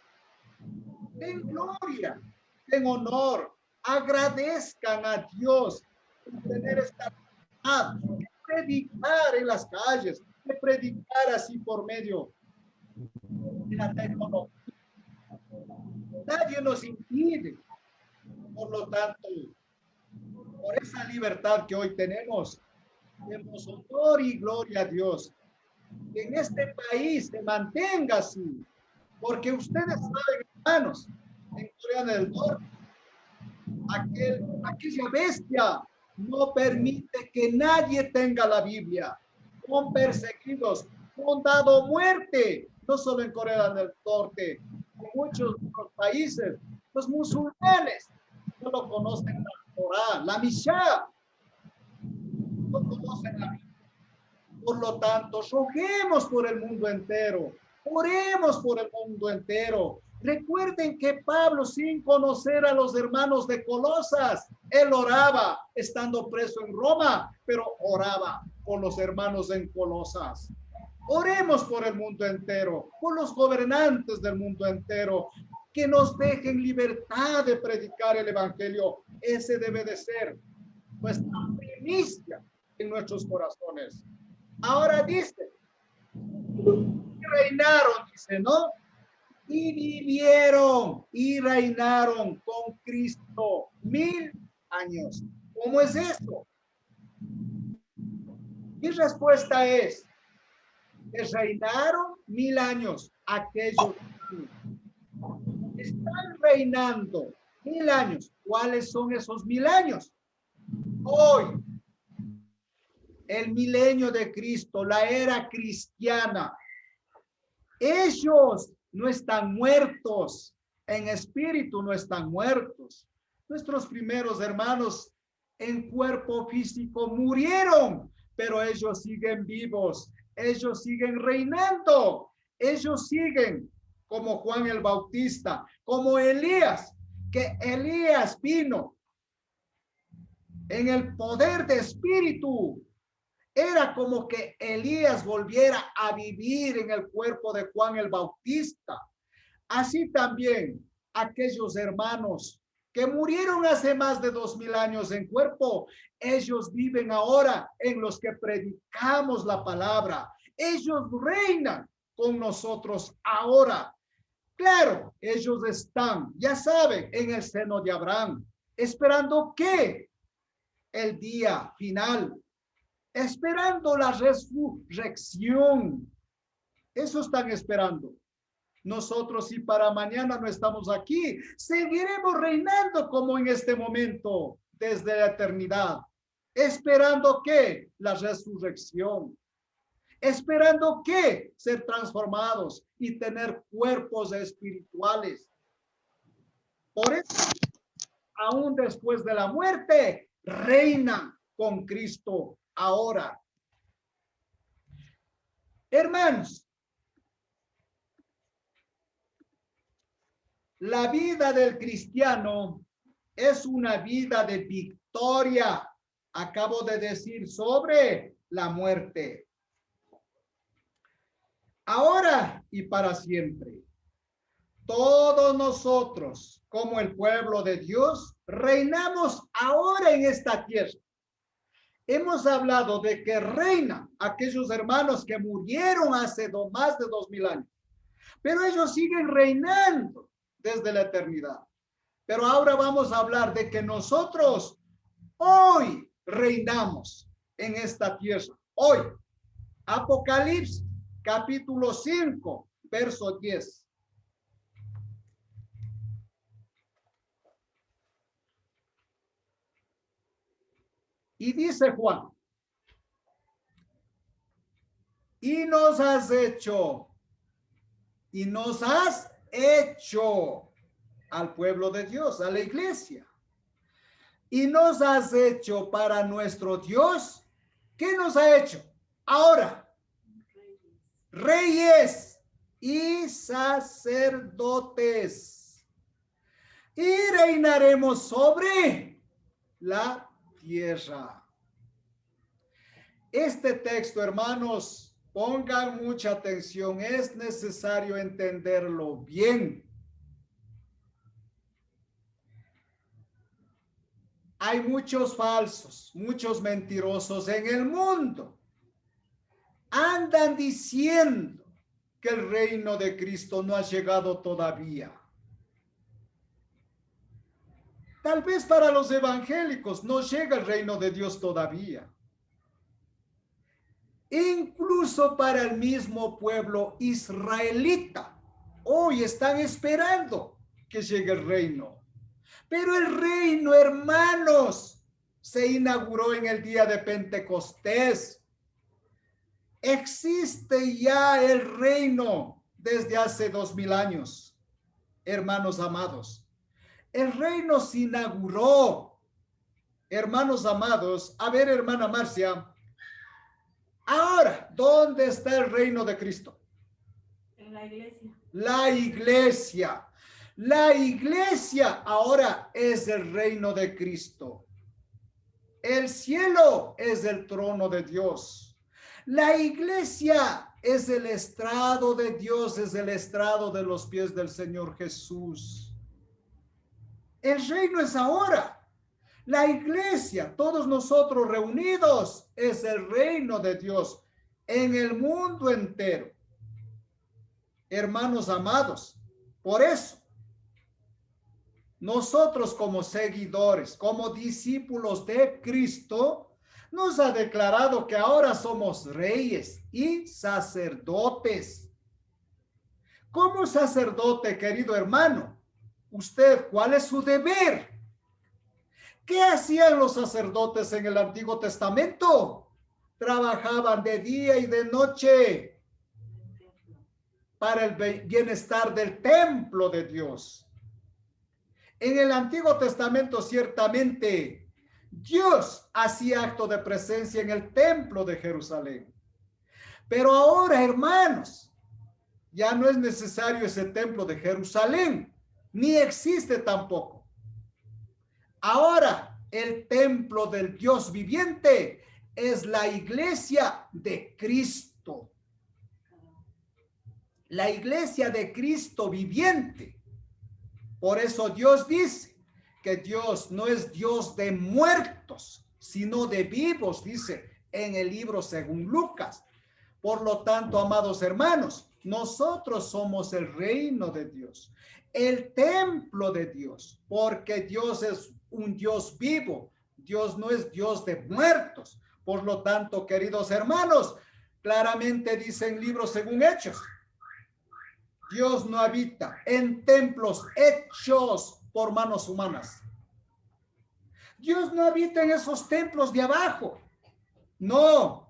den gloria, den honor, agradezcan a Dios por tener esta libertad de predicar en las calles, de predicar así por medio de la tecnología. Nadie nos impide. Por lo tanto, por esa libertad que hoy tenemos, demos honor y gloria a Dios. Que en este país se mantenga así, porque ustedes saben, hermanos, en Corea del Norte, aquella bestia no permite que nadie tenga la Biblia. Son perseguidos, son dado muerte, no solo en Corea del Norte, en muchos otros países. Los musulmanes no lo conocen, la Torah, la Mishá, no conocen la Biblia. Por lo tanto, roguemos por el mundo entero, oremos por el mundo entero, Recuerden que Pablo, sin conocer a los hermanos de Colosas, él oraba estando preso en Roma, pero oraba por los hermanos en Colosas. Oremos por el mundo entero, por los gobernantes del mundo entero, que nos dejen libertad de predicar el evangelio. Ese debe de ser nuestra primicia en nuestros corazones. Ahora dice, reinaron, dice, ¿no? Y vivieron y reinaron con Cristo 1000 años. ¿Cómo es esto? Mi respuesta es, reinaron 1000 años. Aquellos están reinando 1000 años. ¿Cuáles son esos 1000 años? Hoy, el milenio de Cristo, la era cristiana. Ellos no están muertos, en espíritu no están muertos. Nuestros primeros hermanos en cuerpo físico murieron, pero ellos siguen vivos, ellos siguen reinando, ellos siguen como Juan el Bautista, como Elías, que Elías vino en el poder de espíritu. Era como que Elías volviera a vivir en el cuerpo de Juan el Bautista. Así también aquellos hermanos que murieron hace más de 2000 años en cuerpo, ellos viven ahora en los que predicamos la palabra. Ellos reinan con nosotros ahora. Claro, ellos están, ya saben, en el seno de Abraham, esperando que el día final, esperando la resurrección. Eso están esperando. Nosotros, si para mañana no estamos aquí, seguiremos reinando como en este momento, desde la eternidad. Esperando que la resurrección. Esperando que ser transformados y tener cuerpos espirituales. Por eso, aún después de la muerte, reinan con Cristo ahora. Hermanos, la vida del cristiano es una vida de victoria. Acabo de decir sobre la muerte. Ahora y para siempre. Todos nosotros, como el pueblo de Dios, reinamos ahora en esta tierra. Hemos hablado de que reinan aquellos hermanos que murieron hace más de 2000 años, pero ellos siguen reinando desde la eternidad. Pero ahora vamos a hablar de que nosotros hoy reinamos en esta tierra. Hoy, Apocalipsis, capítulo 5, verso 10. Y dice Juan, y nos has hecho al pueblo de Dios, a la iglesia. Y nos has hecho para nuestro Dios. ¿Qué nos ha hecho? Ahora, reyes y sacerdotes. Y reinaremos sobre la tierra. Este texto, hermanos, pongan mucha atención. Es necesario entenderlo bien. Hay muchos falsos, muchos mentirosos en el mundo. Andan diciendo que el reino de Cristo no ha llegado todavía. Tal vez para los evangélicos no llega el reino de Dios todavía. Incluso para el mismo pueblo israelita, hoy están esperando que llegue el reino. Pero el reino, hermanos, se inauguró en el día de Pentecostés. Existe ya el reino desde hace 2000 años, hermanos amados. El reino se inauguró, hermanos amados. A ver, hermana Marcia, ahora, ¿dónde está el reino de Cristo? En En la iglesia. La iglesia. La iglesia ahora es el reino de Cristo. El cielo es el trono de Dios. La iglesia es el estrado de Dios, es el estrado de los pies del Señor Jesús. El reino es ahora. La iglesia, todos nosotros reunidos, es el reino de Dios en el mundo entero. Hermanos amados, por eso, nosotros como seguidores, como discípulos de Cristo, nos ha declarado que ahora somos reyes y sacerdotes. Como sacerdote, querido hermano, usted, ¿cuál es su deber? ¿Qué hacían los sacerdotes en el Antiguo Testamento? Trabajaban de día y de noche para el bienestar del templo de Dios. En el Antiguo Testamento, ciertamente, Dios hacía acto de presencia en el templo de Jerusalén. Pero ahora, hermanos, ya no es necesario ese templo de Jerusalén, ni existe tampoco. Ahora, el templo del Dios viviente es la iglesia de Cristo. La iglesia de Cristo viviente. Por eso Dios dice que Dios no es Dios de muertos, sino de vivos, dice en el libro según Lucas. Por lo tanto, amados hermanos, nosotros somos el reino de Dios, el templo de Dios, porque Dios es un Dios vivo. Dios no es Dios de muertos. Por lo tanto, queridos hermanos, claramente dice en libro según Hechos, Dios no habita en templos hechos por manos humanas. Dios no habita en esos templos de abajo. No,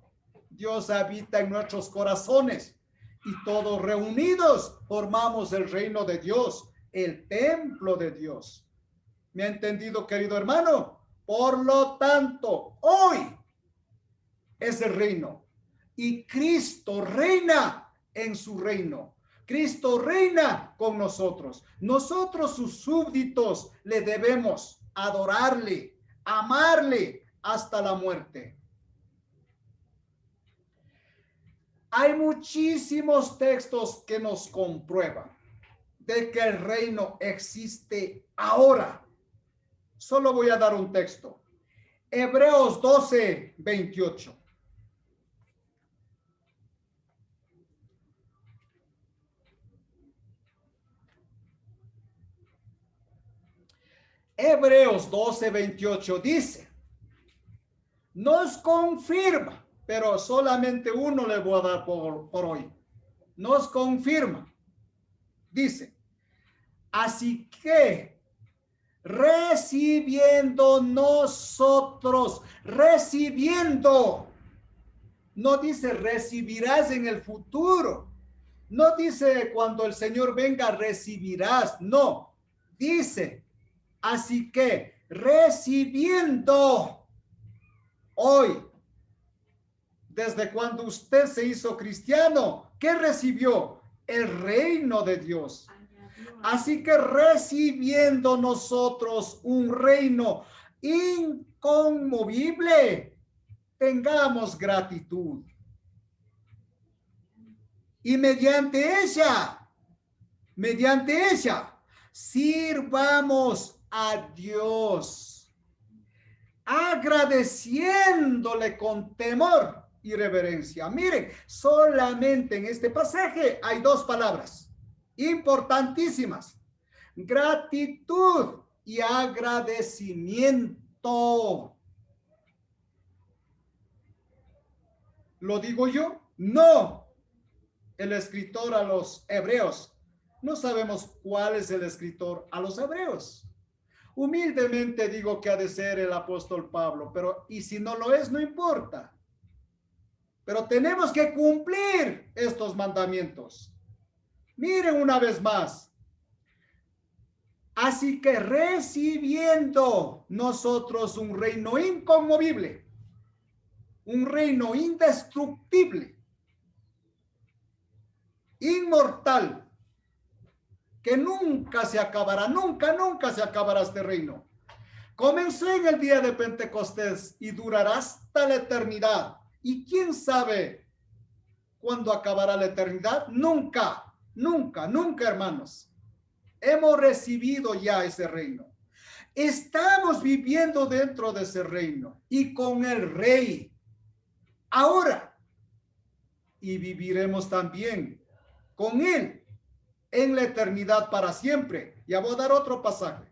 Dios habita en nuestros corazones y todos reunidos formamos el reino de Dios, el templo de Dios. ¿Me ha entendido, querido hermano? Por lo tanto, hoy es el reino y Cristo reina en su reino. Cristo reina con nosotros. Nosotros, sus súbditos, le debemos adorarle, amarle hasta la muerte. Hay muchísimos textos que nos comprueban de que el reino existe ahora. Solo voy a dar un texto. Hebreos 12, 28. Hebreos 12, 28 dice, nos confirma, pero solamente uno le voy a dar por hoy. Nos confirma. Dice, así que recibiendo nosotros, recibiendo, no dice recibirás en el futuro, no dice cuando el Señor venga recibirás, no, dice, así que recibiendo hoy, desde cuando usted se hizo cristiano, ¿qué recibió? El reino de Dios. Así que recibiendo nosotros un reino inconmovible, tengamos gratitud. Y mediante ella, sirvamos a Dios, agradeciéndole con temor y reverencia. Miren, solamente en este pasaje hay dos palabras importantísimas: gratitud y agradecimiento. ¿Lo digo yo? No. El escritor a los hebreos. No sabemos cuál es el escritor a los hebreos. Humildemente digo que ha de ser el apóstol Pablo, pero y si no lo es, no importa. Pero tenemos que cumplir estos mandamientos. Miren una vez más. Así que recibiendo nosotros un reino inconmovible, un reino indestructible, inmortal, que nunca se acabará, nunca se acabará este reino. Comenzó en el día de Pentecostés y durará hasta la eternidad. ¿Y quién sabe cuándo acabará la eternidad? Nunca, hermanos. Hemos recibido ya ese reino. Estamos viviendo dentro de ese reino y con el Rey ahora. Y viviremos también con Él en la eternidad para siempre. Ya voy a dar otro pasaje.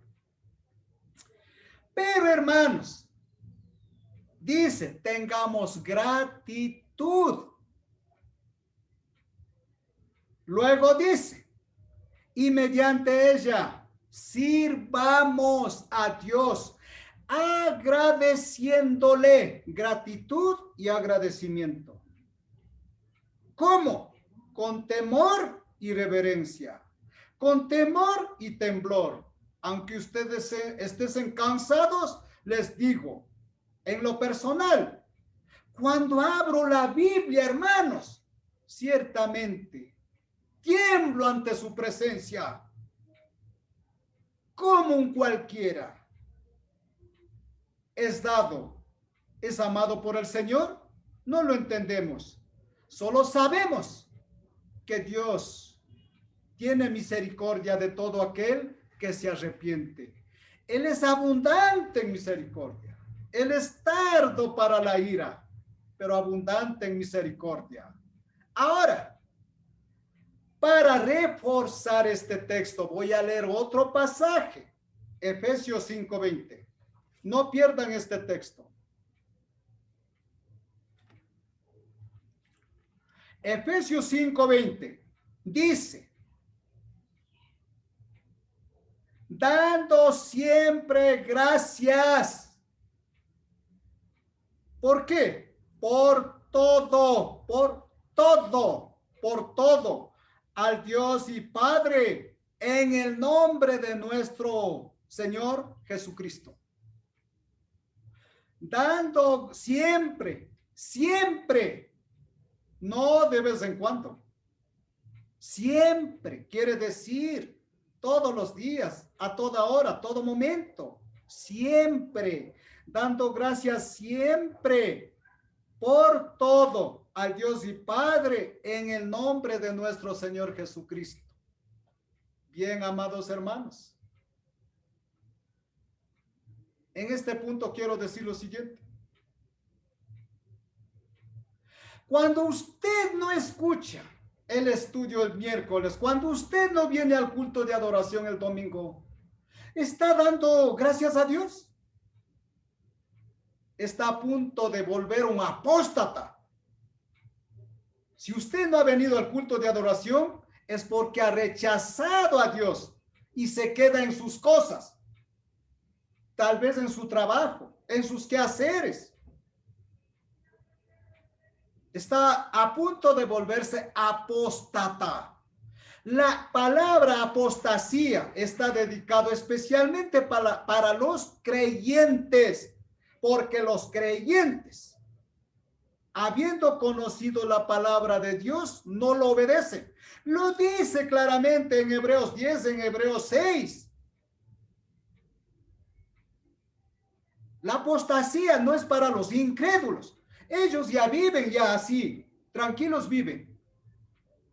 Pero hermanos, dice, tengamos gratitud. Luego dice, y mediante ella sirvamos a Dios, agradeciéndole, gratitud y agradecimiento. ¿Cómo? Con temor y reverencia, con temor y temblor. Aunque ustedes estén cansados, les digo, en lo personal, cuando abro la Biblia, hermanos, ciertamente tiemblo ante su presencia, como un cualquiera. ¿Es dado? ¿Es amado por el Señor? No lo entendemos. Solo sabemos que Dios tiene misericordia de todo aquel que se arrepiente. Él es abundante en misericordia. Él es tardo para la ira, pero abundante en misericordia. Ahora, para reforzar este texto, voy a leer otro pasaje, Efesios 5:20. No pierdan este texto. Efesios 5:20 dice, dando siempre gracias. ¿Por qué? Por todo, al Dios y Padre, en el nombre de nuestro Señor Jesucristo. Dando siempre, no de vez en cuando. Siempre quiere decir todos los días, a toda hora, a todo momento. Siempre, dando gracias siempre por todo al Dios y Padre en el nombre de nuestro Señor Jesucristo. Bien, amados hermanos. En este punto quiero decir lo siguiente. Cuando usted no escucha el estudio el miércoles, cuando usted no viene al culto de adoración el domingo, ¿está dando gracias a Dios? Está a punto de volver un apóstata. Si usted no ha venido al culto de adoración, es porque ha rechazado a Dios y se queda en sus cosas, tal vez en su trabajo, en sus quehaceres. Está a punto de volverse apóstata. La palabra apostasía está dedicado especialmente para los creyentes, porque los creyentes, habiendo conocido la palabra de Dios, no lo obedecen. Lo dice claramente en Hebreos 10, en Hebreos 6. La apostasía no es para los incrédulos. Ellos ya viven ya así, tranquilos viven.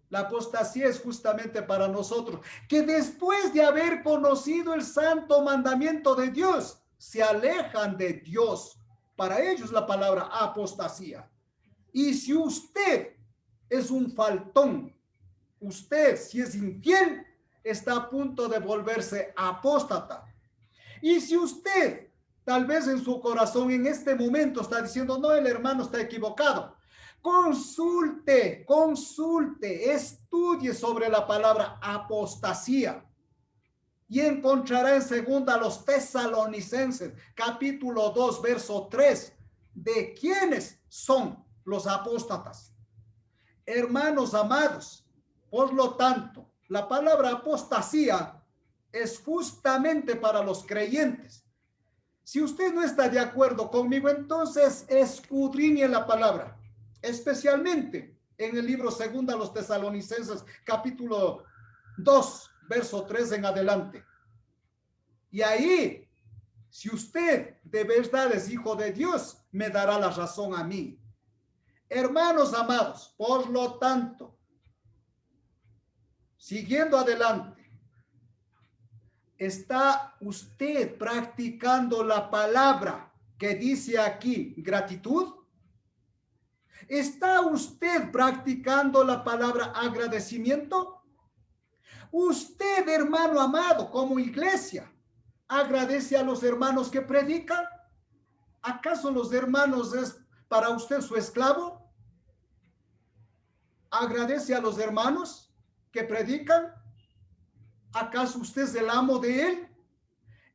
La apostasía es justamente para nosotros, que después de haber conocido el santo mandamiento de Dios, se alejan de Dios. Para ellos la palabra apostasía. Y si usted es un faltón, usted si es infiel, está a punto de volverse apóstata. Y si usted tal vez en su corazón en este momento está diciendo, no, el hermano está equivocado, consulte, estudie sobre la palabra apostasía y encontrará en segunda a los Tesalonicenses, capítulo 2, verso 3, de quiénes son los apóstatas. Hermanos amados, por lo tanto, la palabra apostasía es justamente para los creyentes. Si usted no está de acuerdo conmigo, entonces escudriñe la palabra, especialmente en el libro segunda a los Tesalonicenses, capítulo 2, verso 3 en adelante. Y ahí, si usted de verdad es hijo de Dios, me dará la razón a mí. Hermanos amados, por lo tanto, siguiendo adelante, ¿está usted practicando la palabra que dice aquí, gratitud? ¿Está usted practicando la palabra agradecimiento? Usted, hermano amado, como iglesia, ¿agradece a los hermanos que predican? ¿Acaso los hermanos es para usted su esclavo? ¿Agradece a los hermanos que predican? ¿Acaso usted es el amo de él?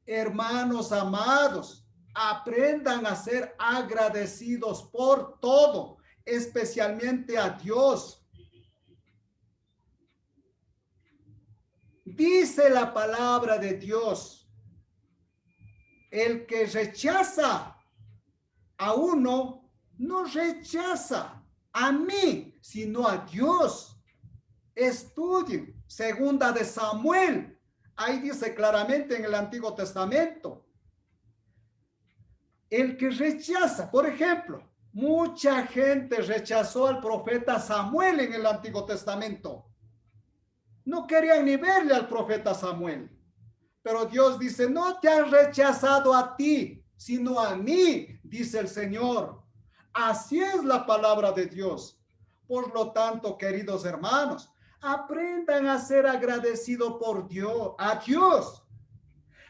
Hermanos amados, aprendan a ser agradecidos por todo, especialmente a Dios. Dice la palabra de Dios, el que rechaza a uno, no rechaza a mí, sino a Dios. Estudien segunda de Samuel. Ahí dice claramente en el Antiguo Testamento. El que rechaza, por ejemplo, mucha gente rechazó al profeta Samuel en el Antiguo Testamento. No querían ni verle al profeta Samuel. Pero Dios dice, no te han rechazado a ti, sino a mí, dice el Señor. Así es la palabra de Dios. Por lo tanto, queridos hermanos, aprendan a ser agradecidos por Dios, a Dios.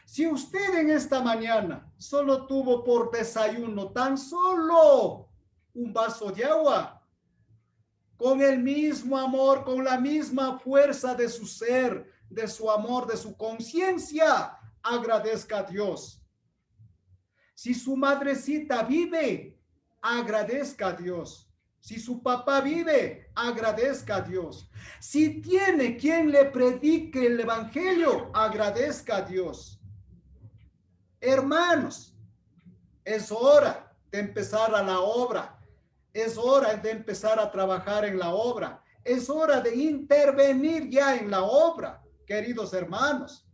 Si usted en esta mañana solo tuvo por desayuno tan solo un vaso de agua, con el mismo amor, con la misma fuerza de su ser, de su amor, de su conciencia, agradezca a Dios. Si su madrecita vive, agradezca a Dios. Si su papá vive, agradezca a Dios. Si tiene quien le predique el evangelio, agradezca a Dios. Hermanos, es hora de empezar a la obra. Es hora de empezar a trabajar en la obra. Es hora de intervenir ya en la obra, queridos hermanos.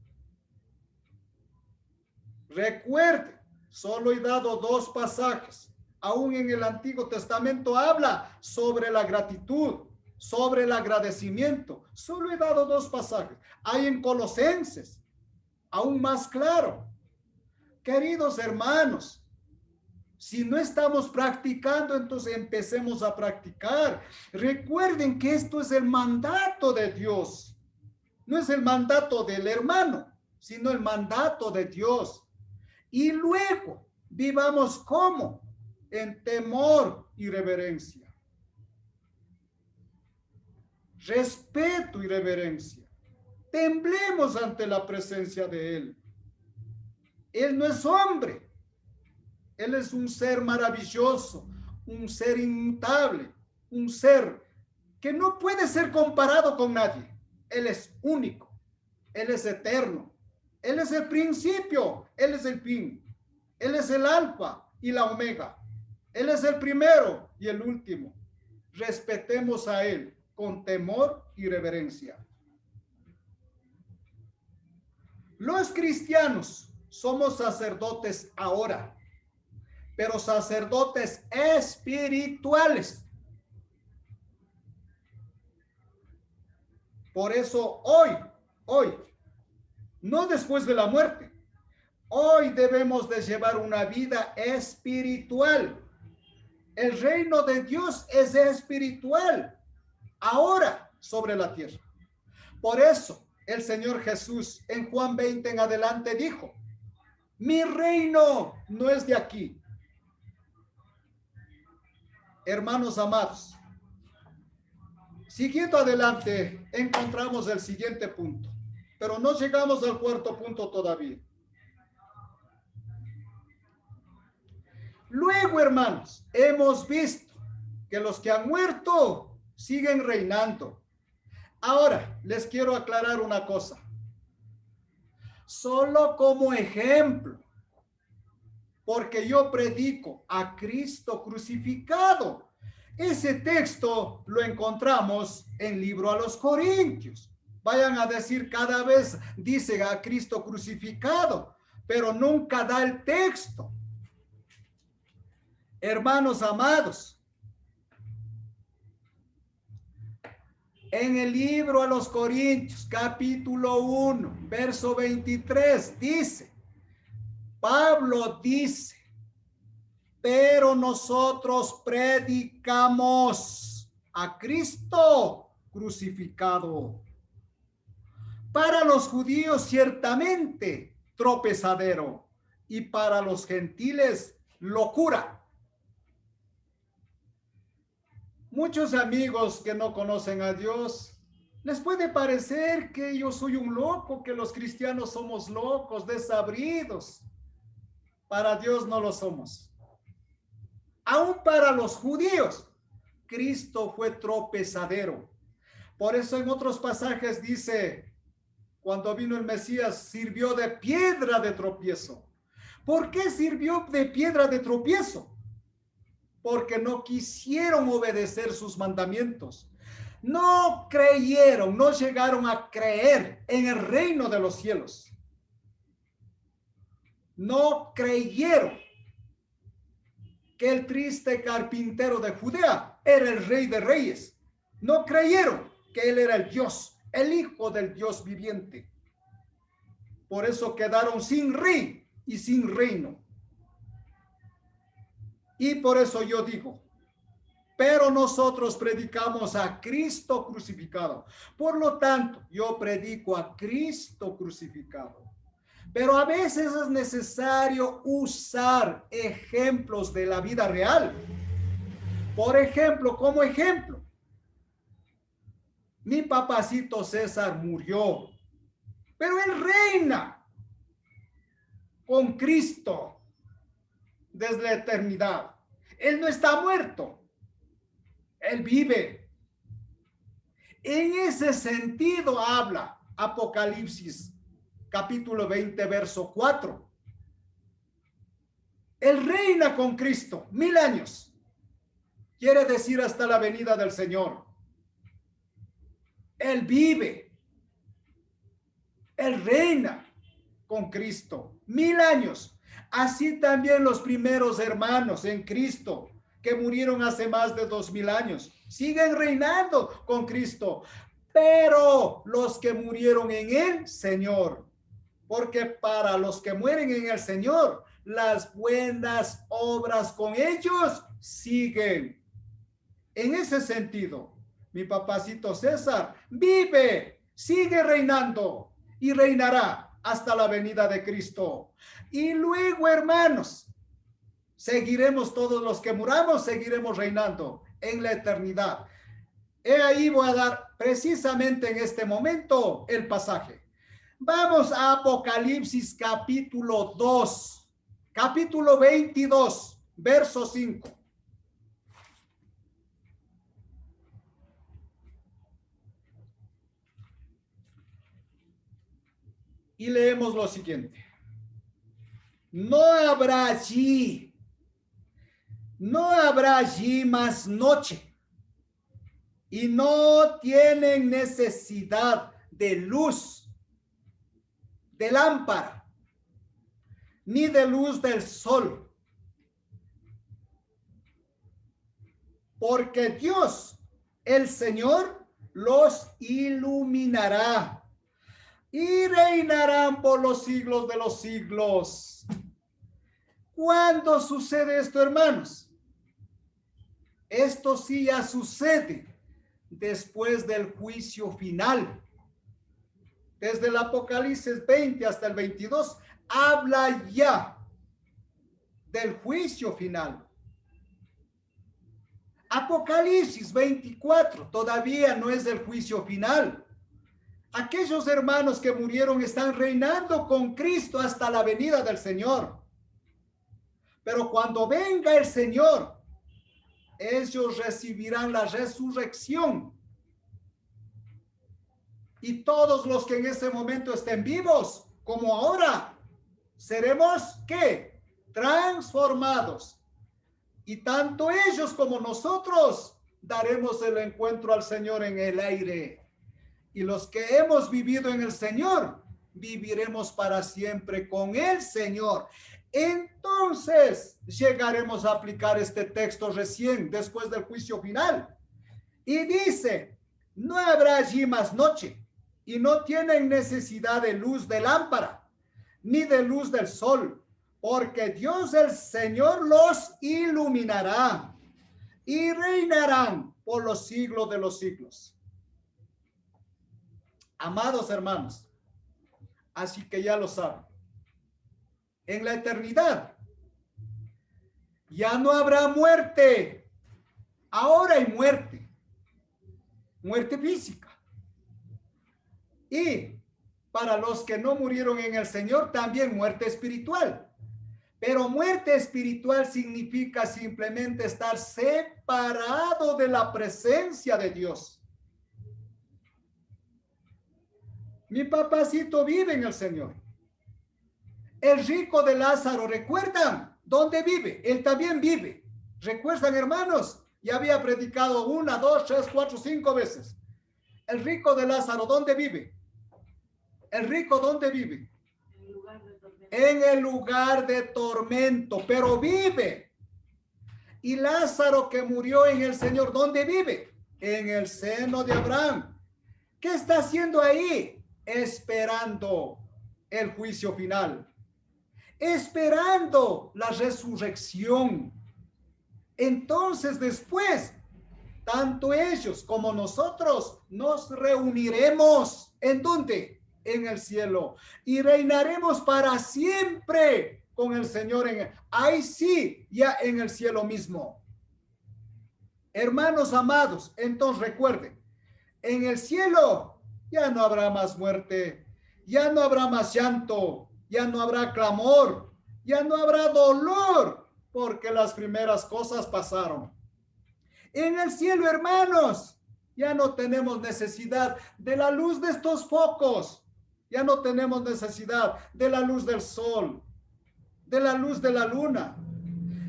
Recuerden, solo he dado 2 pasajes. Aún en el Antiguo Testamento habla sobre la gratitud, sobre el agradecimiento. Solo he dado 2 pasajes. Hay en Colosenses, aún más claro. Queridos hermanos, si no estamos practicando, entonces empecemos a practicar. Recuerden que esto es el mandato de Dios. No es el mandato del hermano, sino el mandato de Dios. Y luego vivamos como en temor y reverencia. Respeto y reverencia. Temblemos ante la presencia de Él. Él no es hombre. Él es un ser maravilloso, un ser inmutable, un ser que no puede ser comparado con nadie. Él es único, Él es eterno, Él es el principio, Él es el fin, Él es el alfa y la omega, Él es el primero y el último. Respetemos a Él con temor y reverencia. Los cristianos somos sacerdotes ahora, pero sacerdotes espirituales. Por eso hoy, no después de la muerte, hoy debemos de llevar una vida espiritual. El reino de Dios es espiritual, ahora sobre la tierra. Por eso el Señor Jesús en Juan 20 en adelante dijo, mi reino no es de aquí. Hermanos amados, siguiendo adelante, encontramos el siguiente punto, pero no llegamos al 4.º punto todavía. Luego, hermanos, hemos visto que los que han muerto siguen reinando. Ahora, les quiero aclarar una cosa. Solo como ejemplo, porque yo predico a Cristo crucificado Ese texto lo encontramos en libro a los Corintios. Vayan a decir cada vez, dice a Cristo crucificado, pero nunca da el texto. Hermanos amados, en el libro a los Corintios, capítulo 1, verso 23, dice, Pablo dice, pero nosotros predicamos a Cristo crucificado. Para los judíos ciertamente tropezadero y para los gentiles locura. Muchos amigos que no conocen a Dios, les puede parecer que yo soy un loco, que los cristianos somos locos, desabridos. Para Dios no lo somos. Aún para los judíos, Cristo fue tropezadero. Por eso en otros pasajes dice, cuando vino el Mesías, sirvió de piedra de tropiezo. ¿Por qué sirvió de piedra de tropiezo? Porque no quisieron obedecer sus mandamientos. No creyeron, no llegaron a creer en el reino de los cielos. No creyeron que el triste carpintero de Judea era el rey de reyes. No creyeron que él era el Dios, el Hijo del Dios viviente. Por eso quedaron sin rey y sin reino. Y por eso yo digo, pero nosotros predicamos a Cristo crucificado. Por lo tanto, yo predico a Cristo crucificado. Pero a veces es necesario usar ejemplos de la vida real. Por ejemplo, como ejemplo, mi papacito César murió, pero él reina con Cristo desde la eternidad. Él no está muerto, él vive. En ese sentido habla Apocalipsis capítulo 20, verso 4. Él reina con Cristo 1000 años. Quiere decir hasta la venida del Señor. Él vive. Él reina con Cristo 1000 años. Así también los primeros hermanos en Cristo que murieron hace más de 2000 años siguen reinando con Cristo. Pero los que murieron en el Señor, porque para los que mueren en el Señor, las buenas obras con ellos siguen. En ese sentido, mi papacito César vive, sigue reinando y reinará hasta la venida de Cristo. Y luego, hermanos, seguiremos todos los que muramos, seguiremos reinando en la eternidad. He ahí voy a dar precisamente en este momento el pasaje. Vamos a Apocalipsis capítulo 2, capítulo 22, verso 5. Y leemos lo siguiente. No habrá allí más noche, y no tienen necesidad de luz, de lámpara, ni de luz del sol, porque Dios, el Señor, los iluminará y reinarán por los siglos de los siglos. ¿Cuándo sucede esto, hermanos? Esto sí ya sucede después del juicio final. Desde el Apocalipsis 20 hasta el 22, habla ya del juicio final. Apocalipsis 24 todavía no es el juicio final. Aquellos hermanos que murieron están reinando con Cristo hasta la venida del Señor. Pero cuando venga el Señor, ellos recibirán la resurrección. Y todos los que en ese momento estén vivos, como ahora, seremos ¿qué? Transformados Y tanto ellos como nosotros daremos el encuentro al Señor en el aire. Y los que hemos vivido en el Señor, viviremos para siempre con el Señor. Entonces llegaremos a aplicar este texto recién después del juicio final. Y dice, no habrá allí más noche y no tienen necesidad de luz de lámpara ni de luz del sol, porque Dios el Señor los iluminará y reinarán por los siglos de los siglos. Amados hermanos, así que ya lo saben, en la eternidad ya no habrá muerte. Ahora hay muerte, muerte física. Y para los que no murieron en el Señor, también muerte espiritual. Pero muerte espiritual significa simplemente estar separado de la presencia de Dios. Mi papacito vive en el Señor. El rico de Lázaro, ¿recuerdan dónde vive? Él también vive. ¿Recuerdan, hermanos? Ya había predicado 1, 2, 3, 4, 5 veces. El rico de Lázaro, ¿dónde vive? El rico, ¿dónde vive? En el lugar de tormento, pero vive. Y Lázaro, que murió en el Señor, ¿dónde vive? En el seno de Abraham. ¿Qué está haciendo ahí? Esperando el juicio final, esperando la resurrección. Entonces después, tanto ellos como nosotros nos reuniremos. ¿En dónde? En el cielo. Y reinaremos para siempre con el Señor. Ahí sí, ya en el cielo mismo. Hermanos amados, entonces recuerden, en el cielo ya no habrá más muerte, ya no habrá más llanto, ya no habrá clamor, ya no habrá dolor, porque las primeras cosas pasaron. En el cielo, hermanos, ya no tenemos necesidad de la luz de estos focos, ya no tenemos necesidad de la luz del sol, de la luz de la luna.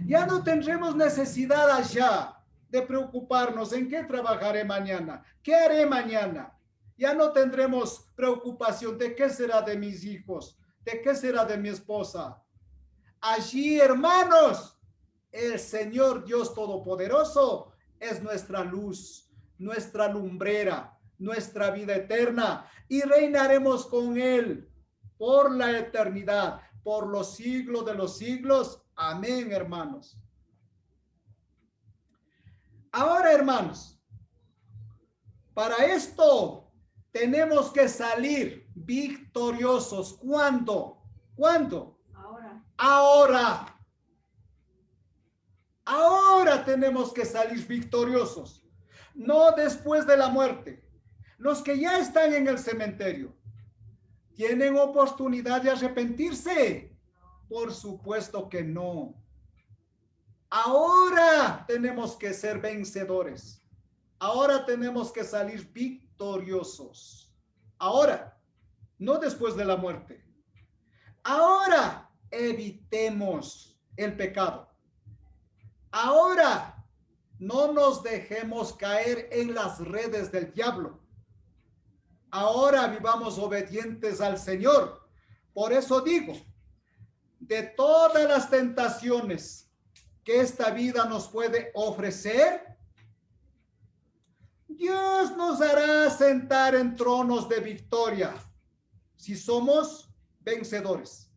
Ya no tendremos necesidad allá de preocuparnos en qué trabajaré mañana, qué haré mañana. Ya no tendremos preocupación de qué será de mis hijos, de qué será de mi esposa. Allí, hermanos, el Señor Dios Todopoderoso es nuestra luz, nuestra lumbrera, nuestra vida eterna, y reinaremos con Él por la eternidad, por los siglos de los siglos. Amén, hermanos. Ahora, hermanos, para esto tenemos que salir victoriosos. ¿Cuándo? ¿Cuándo? Ahora. Ahora tenemos que salir victoriosos. No después de la muerte. Los que ya están en el cementerio, ¿tienen oportunidad de arrepentirse? Por supuesto que no. Ahora tenemos que ser vencedores. Ahora tenemos que salir victoriosos. Ahora, no después de la muerte. Ahora evitemos el pecado. Ahora no nos dejemos caer en las redes del diablo. Ahora vivamos obedientes al Señor. Por eso digo, de todas las tentaciones que esta vida nos puede ofrecer, Dios nos hará sentar en tronos de victoria si somos vencedores.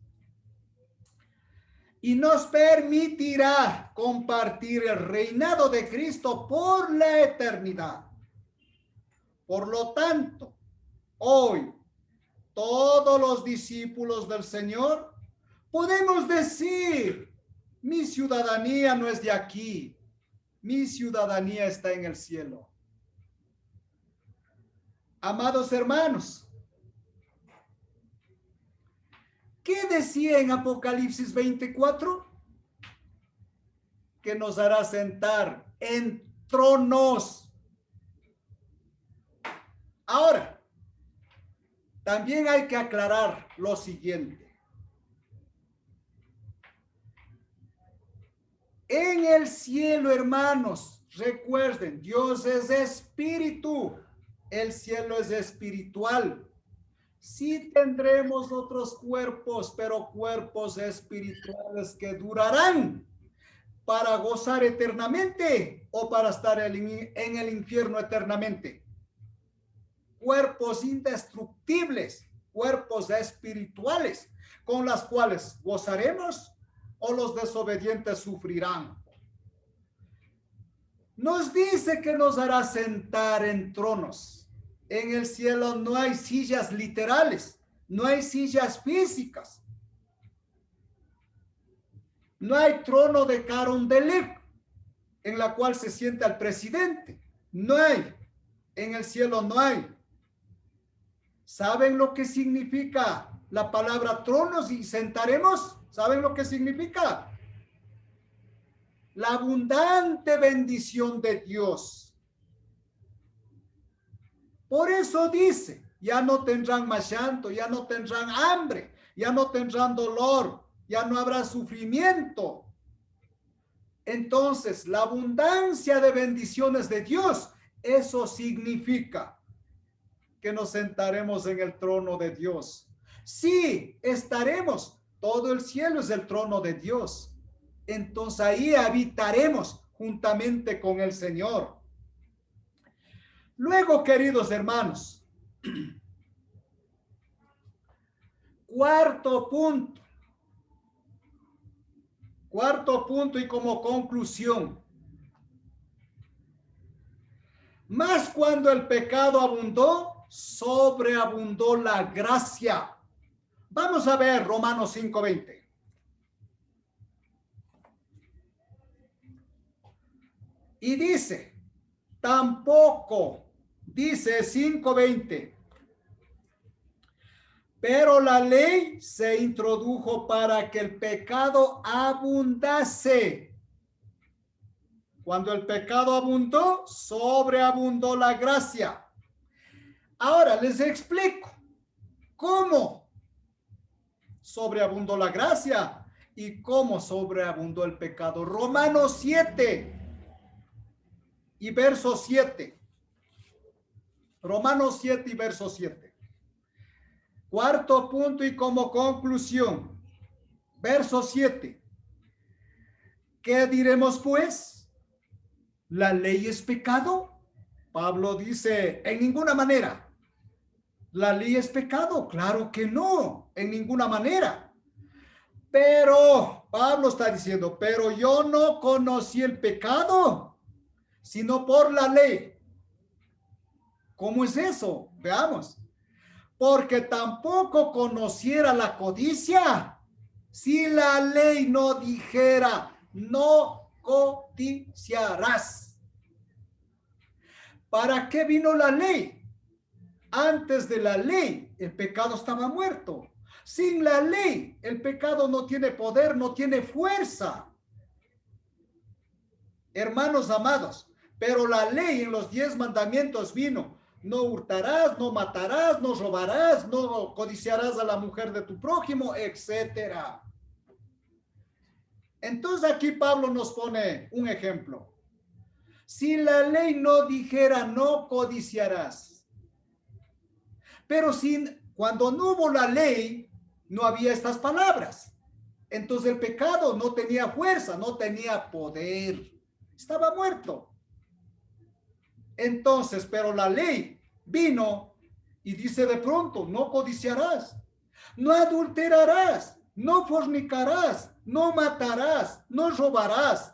Y nos permitirá compartir el reinado de Cristo por la eternidad. Por lo tanto, hoy, todos los discípulos del Señor podemos decir, mi ciudadanía no es de aquí, mi ciudadanía está en el cielo. Amados hermanos, ¿qué decía en Apocalipsis 24? Que nos hará sentar en tronos. Ahora, también hay que aclarar lo siguiente. En el cielo, hermanos, recuerden, Dios es espíritu, el cielo es espiritual. Sí tendremos otros cuerpos, pero cuerpos espirituales que durarán para gozar eternamente o para estar en el infierno eternamente. Cuerpos indestructibles, cuerpos espirituales, con las cuales gozaremos o los desobedientes sufrirán. Nos dice que nos hará sentar en tronos. En el cielo no hay sillas literales, no hay sillas físicas. No hay trono de Carondelet en la cual se sienta el presidente. No hay. En el cielo no hay. ¿Saben lo que significa la palabra tronos y sentaremos? ¿Saben lo que significa? La abundante bendición de Dios. Por eso dice, ya no tendrán más llanto, ya no tendrán hambre, ya no tendrán dolor, ya no habrá sufrimiento. Entonces, la abundancia de bendiciones de Dios, eso significa que nos sentaremos en el trono de Dios. Sí, estaremos. Todo el cielo es el trono de Dios. Entonces ahí habitaremos juntamente con el Señor. Luego, queridos hermanos, cuarto punto y como conclusión. Mas cuando el pecado abundó, sobreabundó la gracia. Vamos a ver Romanos 5:20. Y dice, tampoco, dice 5:20, pero la ley se introdujo para que el pecado abundase. Cuando el pecado abundó, sobreabundó la gracia. Ahora les explico cómo sobreabundó la gracia y cómo sobreabundó el pecado. Romanos 7 y verso 7. Romanos 7 y verso 7. Cuarto punto y como conclusión. Verso 7. ¿Qué diremos pues? ¿La ley es pecado? Pablo dice, en ninguna manera. ¿La ley es pecado? Claro que no, en ninguna manera. Pero, Pablo está diciendo, pero yo no conocí el pecado, sino por la ley. ¿Cómo es eso? Veamos. Porque tampoco conociera la codicia, si la ley no dijera, no codiciarás. ¿Para qué vino la ley? Antes de la ley, el pecado estaba muerto. Sin la ley, el pecado no tiene poder, no tiene fuerza. Hermanos amados, pero la ley en los 10 mandamientos vino. No hurtarás, no matarás, no robarás, no codiciarás a la mujer de tu prójimo, etcétera. Entonces aquí Pablo nos pone un ejemplo. Si la ley no dijera no codiciarás, pero cuando no hubo la ley, no había estas palabras. Entonces el pecado no tenía fuerza, no tenía poder. Estaba muerto. Entonces, pero la ley vino y dice de pronto, no codiciarás, no adulterarás, no fornicarás, no matarás, no robarás.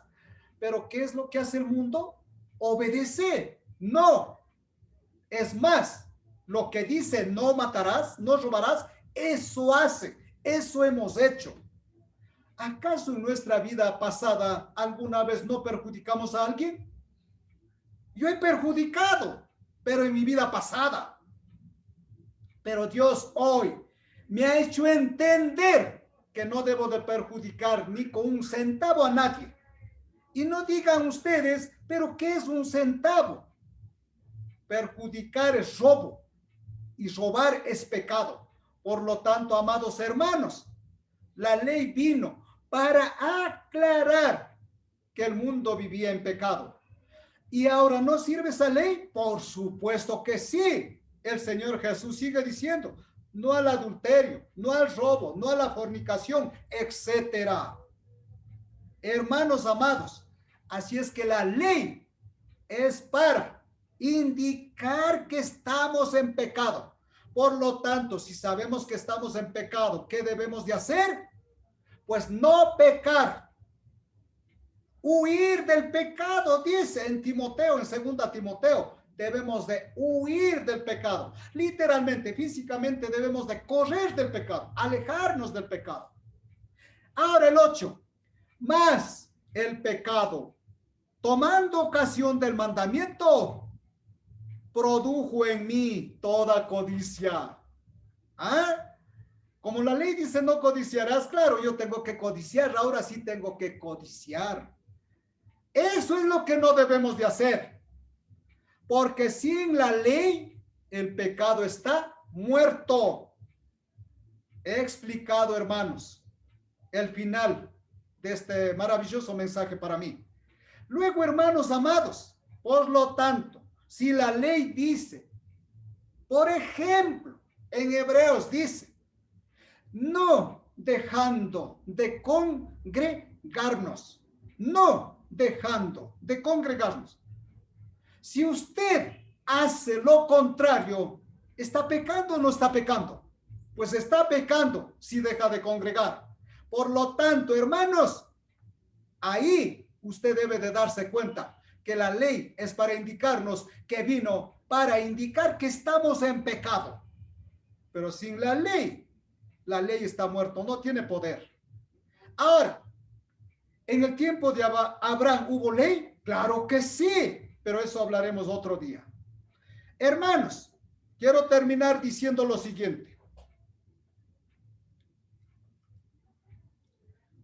Pero ¿qué es lo que hace el mundo? Obedece. No. Es más, lo que dice no matarás, no robarás, eso hace, eso hemos hecho. ¿Acaso en nuestra vida pasada alguna vez no perjudicamos a alguien? Yo he perjudicado, pero en mi vida pasada. Pero Dios hoy me ha hecho entender que no debo de perjudicar ni con un centavo a nadie. Y no digan ustedes, pero ¿qué es un centavo? Perjudicar es robo y robar es pecado. Por lo tanto, amados hermanos, la ley vino para aclarar que el mundo vivía en pecado. ¿Y ahora no sirve esa ley? Por supuesto que sí. El Señor Jesús sigue diciendo, no al adulterio, no al robo, no a la fornicación, etcétera. Hermanos amados, así es que la ley es para indicar que estamos en pecado. Por lo tanto, si sabemos que estamos en pecado, ¿qué debemos de hacer? Pues no pecar. Huir del pecado, dice en Timoteo, en 2 Timoteo, debemos de huir del pecado. Literalmente, físicamente debemos de correr del pecado, alejarnos del pecado. Ahora el 8, más el pecado, tomando ocasión del mandamiento, produjo en mí toda codicia. ¿Ah? Como la ley dice no codiciarás, claro, yo tengo que codiciar, ahora sí tengo que codiciar. Eso es lo que no debemos de hacer, porque sin la ley el pecado está muerto. He explicado, hermanos, el final de este maravilloso mensaje para mí. Luego, hermanos amados, por lo tanto, si la ley dice, por ejemplo, en Hebreos dice, no dejando de congregarnos, no dejando de congregarnos. Si usted hace lo contrario, ¿está pecando o no está pecando? Pues está pecando si deja de congregar. Por lo tanto, hermanos, ahí usted debe de darse cuenta que la ley es para indicarnos que vino para indicar que estamos en pecado. Pero sin la ley está muerto, no tiene poder. Ahora, ¿en el tiempo de Abraham hubo ley? Claro que sí, pero eso hablaremos otro día. Hermanos, quiero terminar diciendo lo siguiente.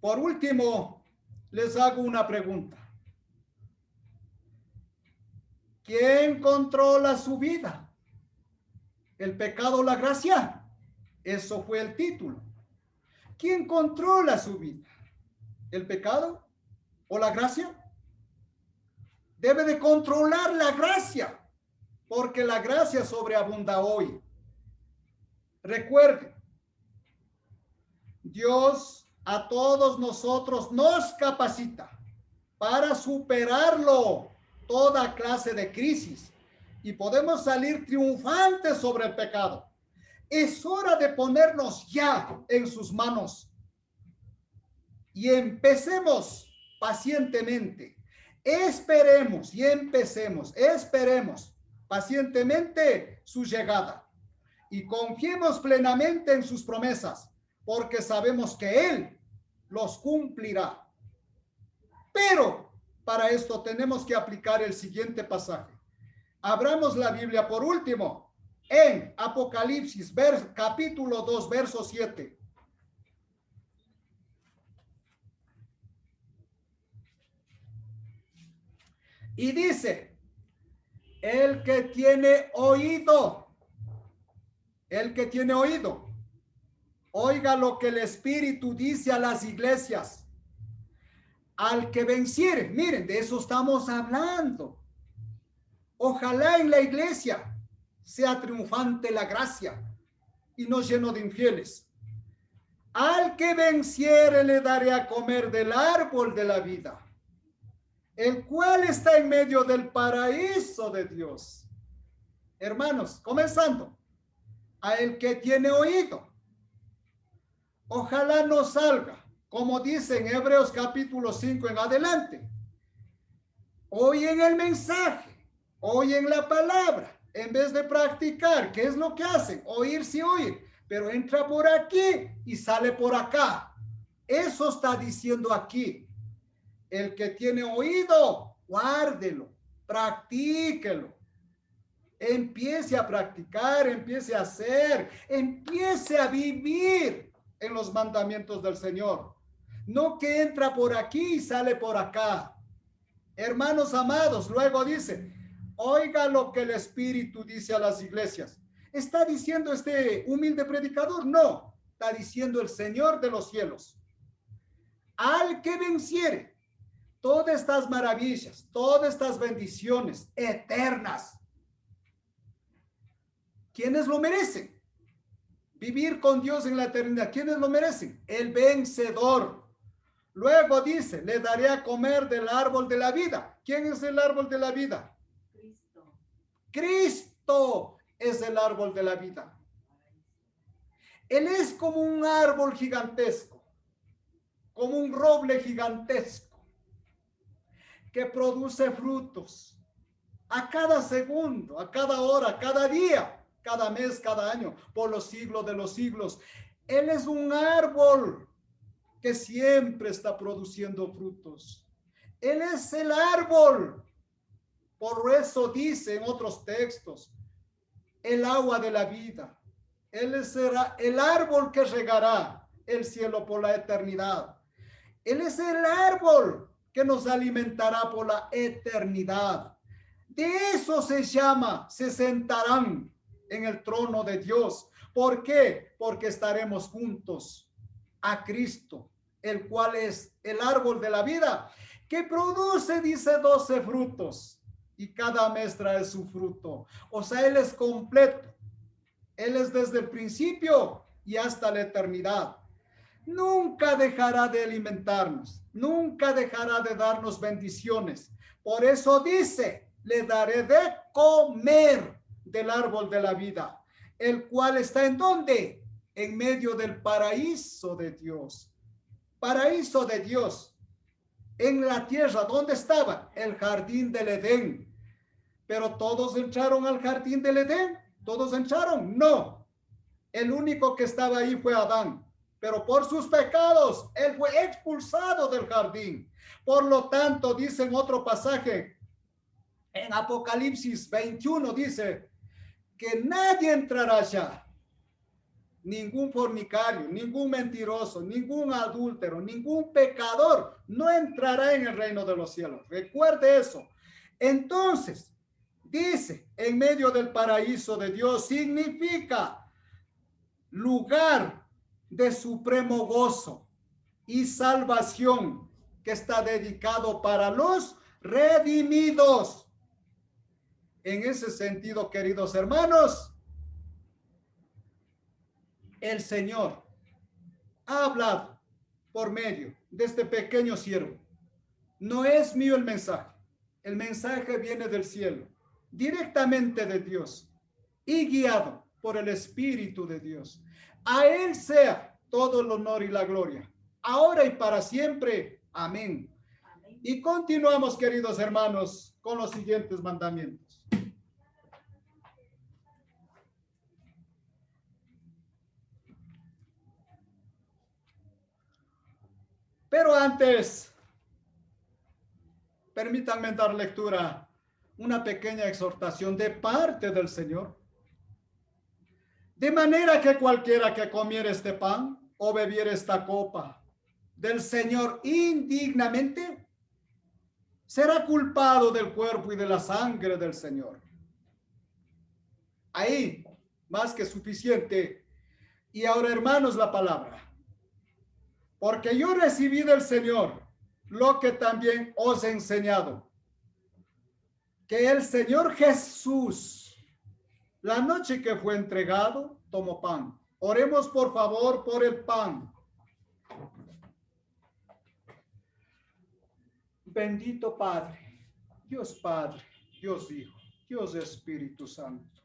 Por último, les hago una pregunta. ¿Quién controla su vida? ¿El pecado o la gracia? Eso fue el título. ¿Quién controla su vida? ¿El pecado o la gracia? Debe de controlar la gracia, porque la gracia sobreabunda hoy. Recuerden, Dios a todos nosotros nos capacita para superarlo, toda clase de crisis, y podemos salir triunfantes sobre el pecado. Es hora de ponernos ya en sus manos y empecemos pacientemente. Esperemos y esperemos pacientemente su llegada y confiemos plenamente en sus promesas, porque sabemos que Él los cumplirá. Pero para esto tenemos que aplicar el siguiente pasaje. Abramos la Biblia por último en Apocalipsis, capítulo 2, verso 7. Y dice, el que tiene oído, oiga lo que el Espíritu dice a las iglesias. Al que venciere, miren, de eso estamos hablando. Ojalá en la iglesia sea triunfante la gracia y no lleno de infieles. Al que venciere le daré a comer del árbol de la vida, el cual está en medio del paraíso de Dios. Hermanos, comenzando, a el que tiene oído, ojalá no salga, como dice en Hebreos capítulo 5 en adelante. Oyen el mensaje, oyen la palabra, en vez de practicar, ¿qué es lo que hacen? Oír sí oír, pero entra por aquí y sale por acá. Eso está diciendo aquí. El que tiene oído, guárdelo, practíquelo. Empiece a practicar, empiece a hacer, empiece a vivir en los mandamientos del Señor. No que entra por aquí y sale por acá. Hermanos amados, luego dice, oiga lo que el Espíritu dice a las iglesias. ¿Está diciendo este humilde predicador? No, está diciendo el Señor de los cielos. Al que venciere, todas estas maravillas, todas estas bendiciones eternas. ¿Quiénes lo merecen? Vivir con Dios en la eternidad. ¿Quiénes lo merecen? El vencedor. Luego dice, le daré a comer del árbol de la vida. ¿Quién es el árbol de la vida? Cristo. Cristo es el árbol de la vida. Él es como un árbol gigantesco, como un roble gigantesco, que produce frutos a cada segundo, a cada hora, cada día, cada mes, cada año, por los siglos de los siglos. Él es un árbol que siempre está produciendo frutos. Él es el árbol. Por eso dice en otros textos, el agua de la vida. Él será el árbol que regará el cielo por la eternidad. Él es el árbol que nos alimentará por la eternidad. De eso se llama, se sentarán en el trono de Dios. ¿Por qué? Porque estaremos juntos a Cristo, el cual es el árbol de la vida, que produce, dice, 12 frutos, y cada mes trae su fruto. O sea, Él es completo. Él es desde el principio y hasta la eternidad. Nunca dejará de alimentarnos, nunca dejará de darnos bendiciones. Por eso dice, le daré de comer del árbol de la vida, el cual está ¿en dónde? En medio del paraíso de Dios. Paraíso de Dios. En la tierra, ¿dónde estaba? El jardín del Edén. Pero todos entraron al jardín del Edén. ¿Todos entraron? No. El único que estaba ahí fue Adán. Pero por sus pecados, él fue expulsado del jardín. Por lo tanto, dice en otro pasaje, en Apocalipsis 21, dice que nadie entrará allá. Ningún fornicario, ningún mentiroso, ningún adúltero, ningún pecador no entrará en el reino de los cielos. Recuerde eso. Entonces, dice, en medio del paraíso de Dios, significa lugar de supremo gozo y salvación que está dedicado para los redimidos. En ese sentido, queridos hermanos, el Señor ha hablado por medio de este pequeño siervo. No es mío el mensaje viene del cielo, directamente de Dios y guiado por el Espíritu de Dios. A Él sea todo el honor y la gloria, ahora y para siempre. Amén. Amén. Y continuamos, queridos hermanos, con los siguientes mandamientos. Pero antes, permítanme dar lectura, una pequeña exhortación de parte del Señor. De manera que cualquiera que comiere este pan o bebiere esta copa del Señor indignamente, será culpado del cuerpo y de la sangre del Señor. Ahí, más que suficiente. Y ahora, hermanos, la palabra. Porque yo recibí del Señor lo que también os he enseñado, que el Señor Jesús, la noche que fue entregado, tomó pan. Oremos por favor por el pan. Bendito Padre, Dios Padre, Dios Hijo, Dios Espíritu Santo.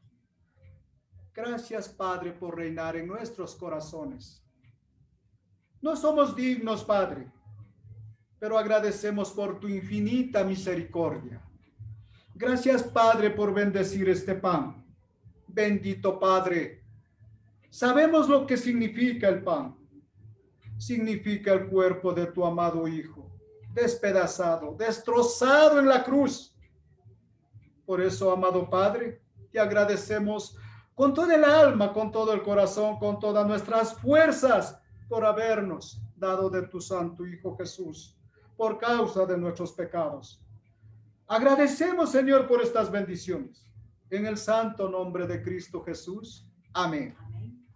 Gracias, Padre, por reinar en nuestros corazones. No somos dignos, Padre, pero agradecemos por tu infinita misericordia. Gracias, Padre, por bendecir este pan. Bendito Padre, sabemos lo que significa el pan. Significa el cuerpo de tu amado Hijo, despedazado, destrozado en la cruz. Por eso, amado Padre, te agradecemos con todo el alma, con todo el corazón, con todas nuestras fuerzas, por habernos dado de tu Santo Hijo Jesús, por causa de nuestros pecados. Agradecemos, Señor, por estas bendiciones. En el santo nombre de Cristo Jesús. Amén. Amén.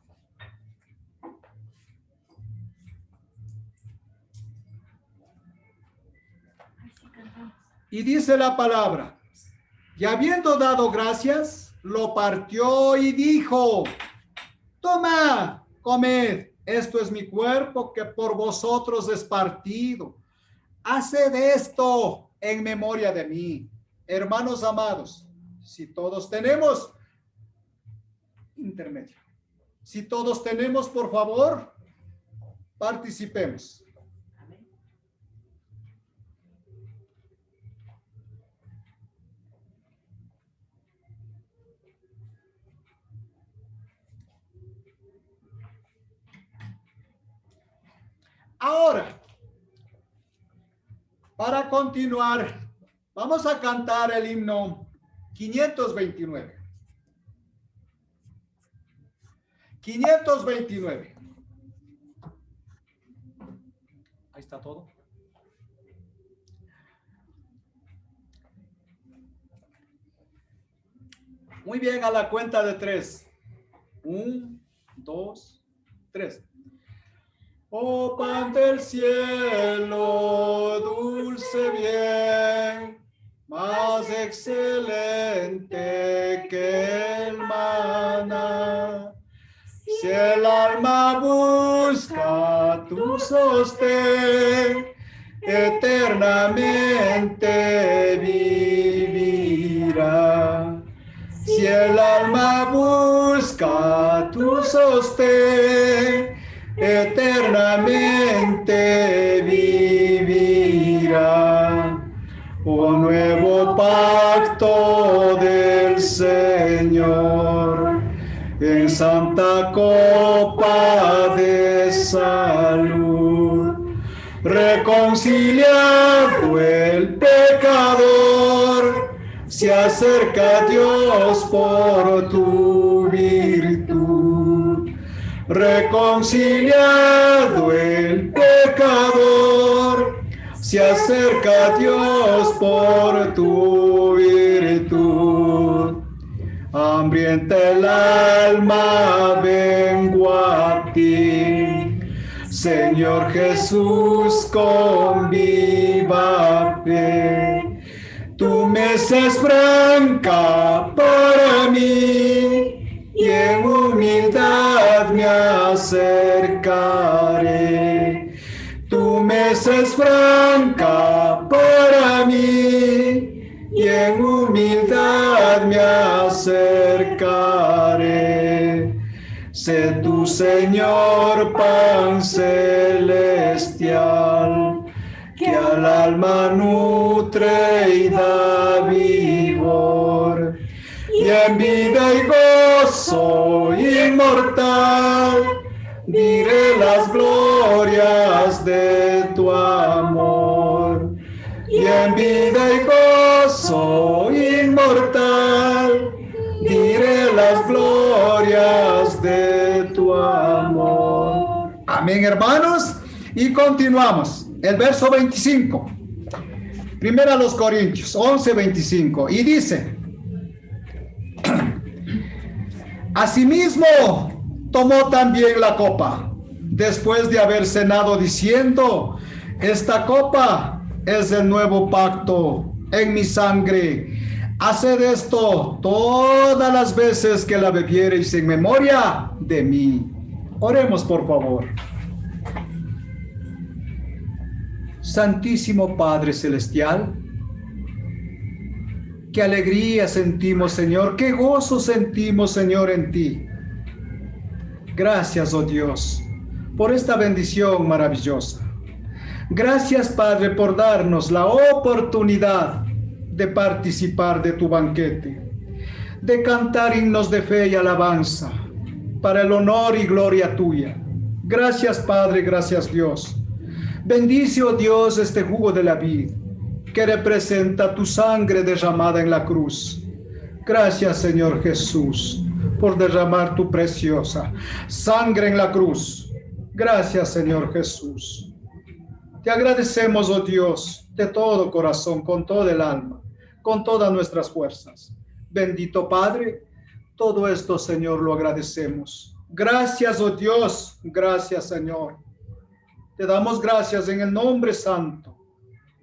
Y dice la palabra, y habiendo dado gracias, lo partió y dijo, toma, comed, esto es mi cuerpo que por vosotros es partido. Haced esto en memoria de mí. Hermanos amados, si todos tenemos intermedio, si todos tenemos, por favor, participemos. Ahora, para continuar, vamos a cantar el himno 529. 529. Ahí está todo. Muy bien, a la cuenta de 3. 1, 2, 3. Oh pan del cielo, dulce bien, más excelente que el maná. Si el alma busca tu sostén, eternamente vivirá. Si el alma busca tu sostén, eternamente vivirá. Oh nuevo pacto del Señor, en santa copa de salud, reconciliado el pecador, se acerca a Dios por tu virtud. Reconciliado el pecador, se acerca a Dios por tu virtud. Hambrienta el alma, vengo a ti, Señor Jesús, con viva fe. Tu mesa es franca para mí, y en humildad me acercaré. Tu mesa es franca para mí, y en humildad me acercaré. Sé tu Señor, pan celestial, que al alma nutre y da vigor, y en vida y gozo inmortal diré las glorias de tu amor. Y en vida y gozo inmortal diré las glorias de tu amor. Amén, hermanos. Y continuamos. El verso 25. Primero a los Corintios 11:25. Y dice: asimismo tomó también la copa, después de haber cenado, diciendo: esta copa es el nuevo pacto en mi sangre. Haced esto todas las veces que la bebiereis en memoria de mí. Oremos, por favor. Santísimo Padre Celestial, qué alegría sentimos, Señor, qué gozo sentimos, Señor, en ti. Gracias, oh Dios, por esta bendición maravillosa. Gracias, Padre, por darnos la oportunidad de participar de tu banquete, de cantar himnos de fe y alabanza, para el honor y gloria tuya. Gracias, Padre, gracias, Dios. Bendice, oh Dios, este jugo de la vid, que representa tu sangre derramada en la cruz. Gracias, Señor Jesús, por derramar tu preciosa sangre en la cruz. Gracias, Señor Jesús. Te agradecemos, oh Dios, de todo corazón, con todo el alma, con todas nuestras fuerzas. Bendito Padre, todo esto, Señor, lo agradecemos. Gracias, oh Dios, gracias, Señor. Te damos gracias en el nombre santo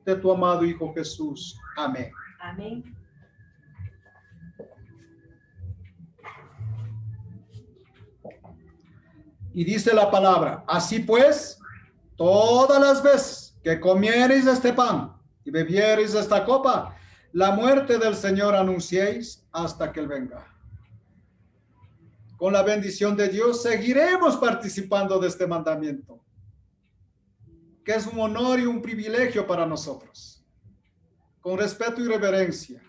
de tu amado Hijo Jesús. Amén. Amén. Y dice la palabra, así pues, todas las veces que comiereis este pan y bebiereis esta copa, la muerte del Señor anunciéis hasta que Él venga. Con la bendición de Dios seguiremos participando de este mandamiento, que es un honor y un privilegio para nosotros. Con respeto y reverencia,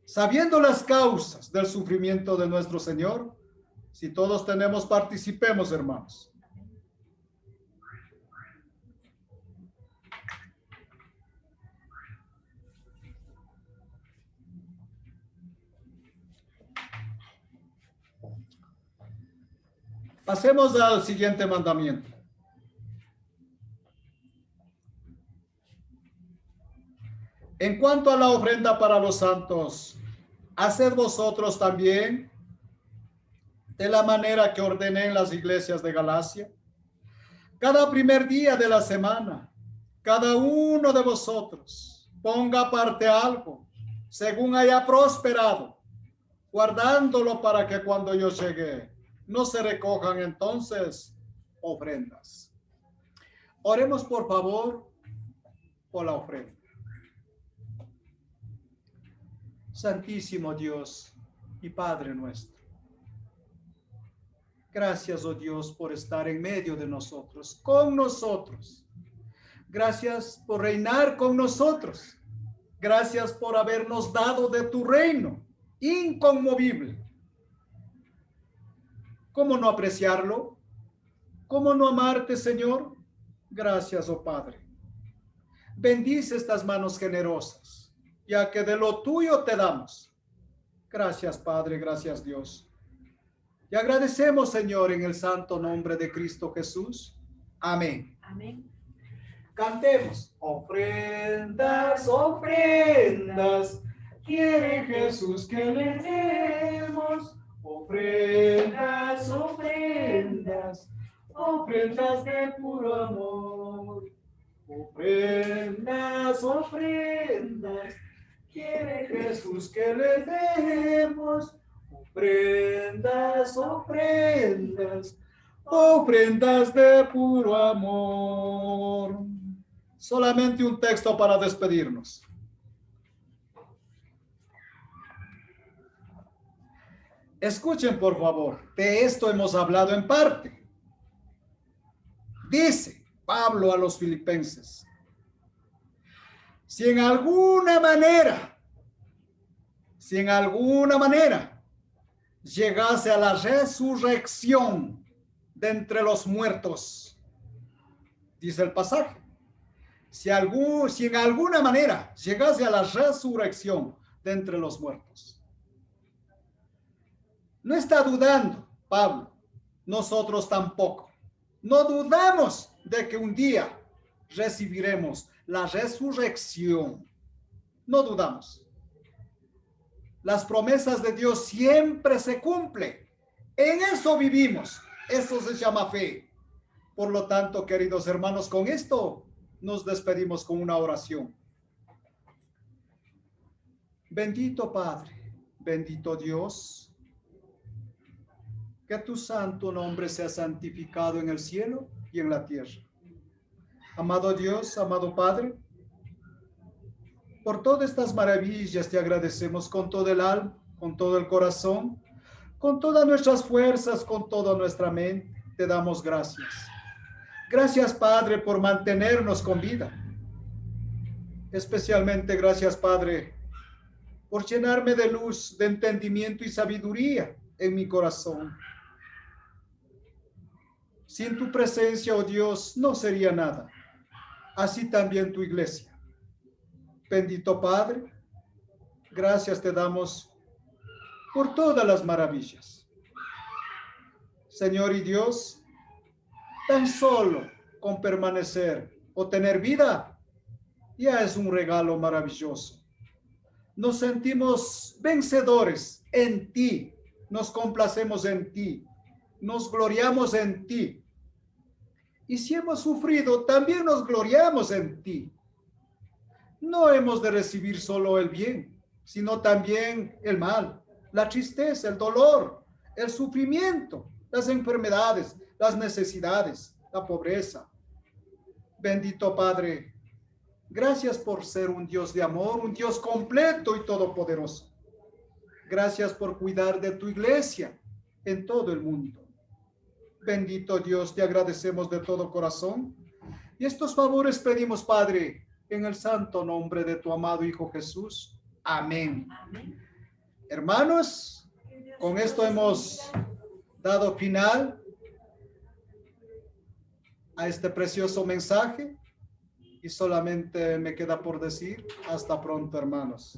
sabiendo las causas del sufrimiento de nuestro Señor, si todos tenemos, participemos, hermanos. Pasemos al siguiente mandamiento. En cuanto a la ofrenda para los santos, haced vosotros también de la manera que ordené en las iglesias de Galacia. Cada primer día de la semana, cada uno de vosotros ponga aparte algo, según haya prosperado, guardándolo para que cuando yo llegue, no se recojan entonces ofrendas. Oremos por favor por la ofrenda. Santísimo Dios y Padre nuestro, gracias, oh Dios, por estar en medio de nosotros, con nosotros. Gracias por reinar con nosotros. Gracias por habernos dado de tu reino inconmovible. ¿Cómo no apreciarlo? ¿Cómo no amarte, Señor? Gracias, oh Padre. Bendice estas manos generosas, ya que de lo tuyo te damos. Gracias, Padre, gracias, Dios. Y agradecemos, Señor, en el santo nombre de Cristo Jesús. Amén. Amén. Cantemos. Ofrendas, ofrendas, quiere Jesús que le demos. Ofrendas, ofrendas, ofrendas de puro amor. Ofrendas, ofrendas, quiere Jesús que le demos. Ofrendas, ofrendas, ofrendas de puro amor. Solamente un texto para despedirnos. Escuchen, por favor, de esto hemos hablado en parte. Dice Pablo a los filipenses, si en alguna manera llegase a la resurrección de entre los muertos, dice el pasaje, si en alguna manera llegase a la resurrección de entre los muertos. No está dudando Pablo, nosotros tampoco. No dudamos de que un día recibiremos la resurrección. No dudamos. Las promesas de Dios siempre se cumplen. En eso vivimos. Eso se llama fe. Por lo tanto, queridos hermanos, con esto nos despedimos con una oración. Bendito Padre, bendito Dios, que tu santo nombre sea santificado en el cielo y en la tierra. Amado Dios, amado Padre, por todas estas maravillas te agradecemos con todo el alma, con todo el corazón, con todas nuestras fuerzas, con toda nuestra mente. Te damos gracias. Gracias, Padre, por mantenernos con vida. Especialmente gracias, Padre, por llenarme de luz, de entendimiento y sabiduría en mi corazón. Sin tu presencia, oh Dios, no sería nada. Así también tu iglesia. Bendito Padre, gracias te damos por todas las maravillas. Señor y Dios, tan solo con permanecer o tener vida, ya es un regalo maravilloso. Nos sentimos vencedores en ti, nos complacemos en ti, nos gloriamos en ti. Y si hemos sufrido, también nos gloriamos en ti. no hemos de recibir solo el bien, sino también el mal, la tristeza, el dolor, el sufrimiento, las enfermedades, las necesidades, la pobreza. Bendito Padre, gracias por ser un Dios de amor, un Dios completo y todopoderoso. Gracias por cuidar de tu iglesia en todo el mundo. Bendito Dios, te agradecemos de todo corazón. Y estos favores pedimos, Padre, en el santo nombre de tu amado Hijo Jesús. Amén. Amén. Hermanos, con esto hemos dado final a este precioso mensaje y solamente me queda por decir hasta pronto, hermanos.